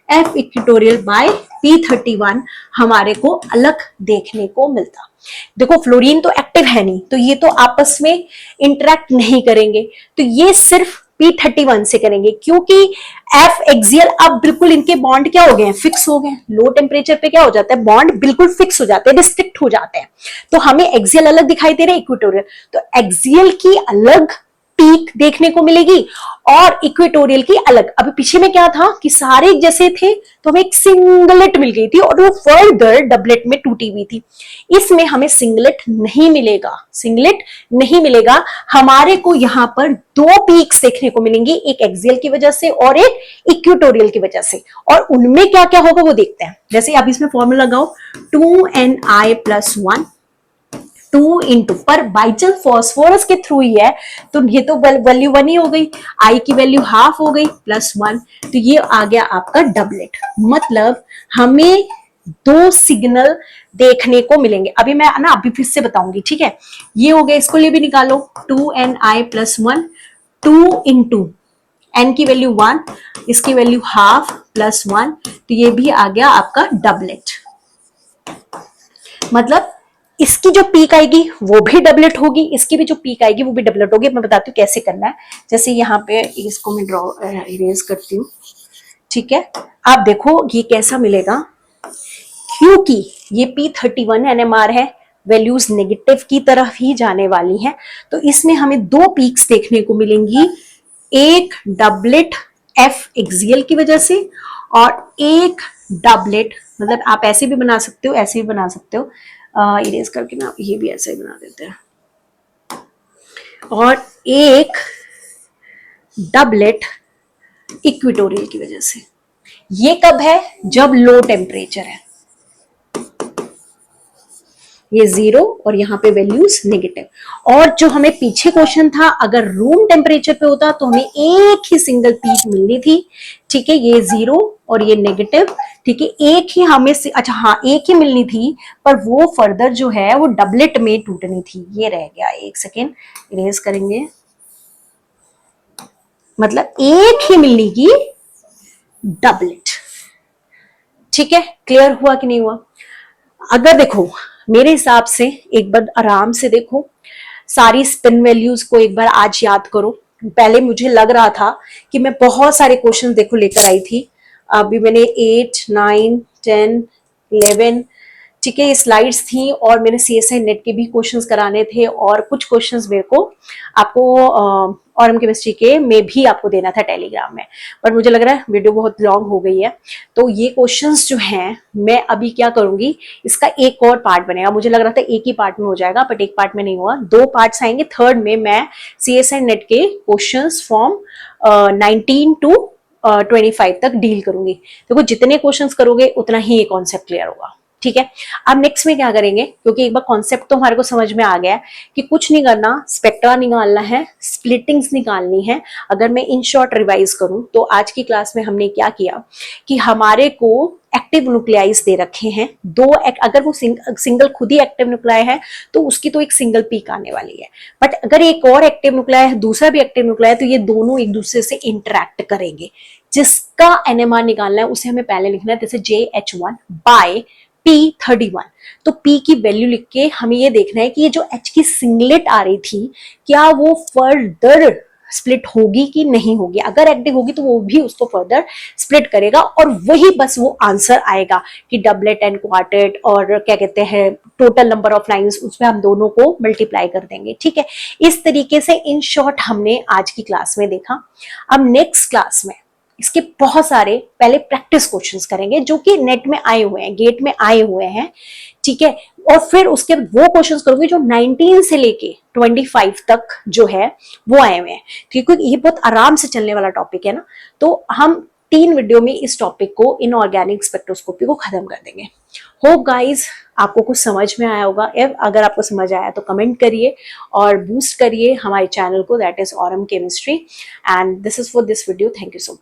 F equatorial by P31 हमारे को अलग देखने को मिलता। देखो फ्लोरीन तो एक्टिव है नहीं, तो ये तो आपस में इंटरेक्ट नहीं करेंगे, तो ये सिर्फ P31 से करेंगे, क्योंकि F एक्सियल अब बिल्कुल इनके बॉन्ड क्या हो गए हैं, फिक्स हो गए हैं। लो टेम्परेचर पे क्या हो जाता है, बॉन्ड बिल्कुल फिक्स हो जाते हैं, रिस्ट्रिक्ट हो जाते हैं। तो हमें एक्सियल अलग दिखाई दे रहे हैं, इक्वेटोरियल, तो एक्सियल की अलग पीक देखने को मिलेगी और इक्वेटोरियल की अलग। अभी पीछे में क्या था कि सारे एक जैसे थे, तो हमें एक सिंगलेट मिल गई थी और वो फर्दर डबलेट में टूटी हुई थी। इसमें हमें सिंगलेट नहीं मिलेगा, सिंगलेट नहीं मिलेगा। हमारे को यहां पर दो पीक्स देखने को मिलेंगी, एक एक्सियल की वजह से और एक इक्वेटोरियल की वजह से, और उनमें क्या क्या होगा वो देखते हैं। जैसे आप इसमें फॉर्मूला लगाओ 2ni+1, 2 इंटू, पर बाई चांस फॉस्फोरस के थ्रू ही है तो ये तो वैल्यू 1 ही हो गई, आई की वैल्यू हाफ हो गई +1, तो ये आ गया आपका डबलेट। मतलब हमें दो सिग्नल देखने को मिलेंगे। अभी मैं ना अभी फिर से बताऊंगी, ठीक है। ये हो गया, इसको लिए भी निकालो 2ni+1, 2 इंटू एन की वैल्यू 1, इसकी वैल्यू हाफ +1, तो ये भी आ गया आपका डबलेट। मतलब इसकी जो पीक आएगी वो भी डबलेट होगी, इसकी भी जो पीक आएगी वो भी डबलेट होगी। मैं बताती हूँ कैसे करना है। जैसे यहाँ पे इसको मैं ड्रॉ इरेज करती हूँ, ठीक है। आप देखो ये कैसा मिलेगा, क्योंकि ये P31 NMR है, वैल्यूज नेगेटिव की तरफ ही जाने वाली हैं, तो इसमें हमें दो पीक्स देखने को मिलेंगी, एक डबलेट F एक्सियल की वजह से और एक डबलेट, मतलब आप ऐसे भी बना सकते हो, ऐसे भी बना सकते हो, इरेज करके ना ये भी ऐसे ही बना देते हैं, और एक डबलेट इक्वेटोरियल की वजह से। ये कब है, जब लो टेम्परेचर है, ये 0 और यहाँ पे वैल्यूज नेगेटिव। और जो हमें पीछे क्वेश्चन था, अगर रूम टेम्परेचर पे होता तो हमें एक ही सिंगल पीक मिलनी थी, ठीक है। ये 0 और ये नेगेटिव, ठीक है, एक ही हमें अच्छा हाँ एक ही मिलनी थी, पर वो फर्दर जो है वो डबलेट में टूटनी थी, ये रह गया। एक सेकेंड इरेज करेंगे, मतलब एक ही मिलनी की डबलेट, ठीक है। क्लियर हुआ कि नहीं हुआ? अगर देखो मेरे हिसाब से एक बार आराम से देखो, सारी स्पिन वैल्यूज को एक बार आज याद करो। पहले मुझे लग रहा था कि मैं बहुत सारे क्वेश्चन देखो लेकर आई थी, अभी मैंने 8, 9, 10, 11, ठीक है, ये स्लाइड्स थी, और मेरे CSI नेट के भी क्वेश्चंस कराने थे, और कुछ क्वेश्चंस मेरे को आपको ऑरम केमिस्ट्री के में भी आपको देना था टेलीग्राम में, पर मुझे लग रहा है वीडियो बहुत लॉन्ग हो गई है, तो ये क्वेश्चंस जो हैं मैं अभी क्या करूंगी, इसका एक और पार्ट बनेगा। मुझे लग रहा था एक ही पार्ट में हो जाएगा, बट एक पार्ट में नहीं हुआ, दो पार्ट्स आएंगे। थर्ड में मैं CSI नेट के क्वेश्चंस फ्रॉम 19 to 25 तक डील करूंगी। देखो जितने क्वेश्चंस करोगे उतना ही ये कॉन्सेप्ट क्लियर होगा, ठीक है। अब नेक्स्ट में क्या करेंगे, क्योंकि एक बार कॉन्सेप्ट तो हमारे को समझ में आ गया है कि कुछ नहीं करना, स्पेक्ट्रा निकालना है, स्प्लिटिंग्स निकालनी है। अगर मैं इन शॉर्ट रिवाइज करूं तो आज की क्लास में हमने क्या किया कि हमारे को एक्टिव न्यूक्लियाइज दे रखे हैं दो, अगर वो सिंगल खुद ही एक्टिव न्यूक्लियाई है तो उसकी तो एक सिंगल पीक आने वाली है, बट अगर एक और एक्टिव न्यूक्लियाई है, दूसरा भी एक्टिव न्यूक्लियाई है, तो ये दोनों एक दूसरे से इंटरेक्ट करेंगे। जिसका NMR निकालना है उसे हमें पहले लिखना है, जैसे JH1 बाय P31। तो P की वैल्यू लिख के हमें ये देखना है कि ये जो H की सिंगलेट आ रही थी क्या वो फर्दर स्प्लिट होगी कि नहीं होगी। अगर एक्टिव होगी तो वो भी उसको फर्दर स्प्लिट करेगा, और वही बस वो आंसर आएगा कि डबलेट एंड क्वार्टेट और क्या कहते हैं टोटल नंबर ऑफ लाइंस, उसमें हम दोनों को मल्टीप्लाई कर देंगे, ठीक है। इस तरीके से इन शॉर्ट हमने आज की क्लास में देखा। अब नेक्स्ट क्लास में इसके बहुत सारे पहले प्रैक्टिस क्वेश्चंस करेंगे जो कि नेट में आए हुए हैं, गेट में आए हुए हैं, ठीक है। और फिर उसके वो क्वेश्चंस करोगे जो 19 से लेके 25 तक जो है वो आए हुए हैं, क्योंकि ये बहुत आराम से चलने वाला टॉपिक है ना। तो हम 3 वीडियो में इस टॉपिक को, इनऑर्गेनिक स्पेक्ट्रोस्कोपी को खत्म कर देंगे। होप गाइज आपको कुछ समझ में आया होगा। अगर आपको समझ आया तो कमेंट करिए और बूस्ट करिए हमारे चैनल को, that is Aurum chemistry, and this is for this video. Thank you so much.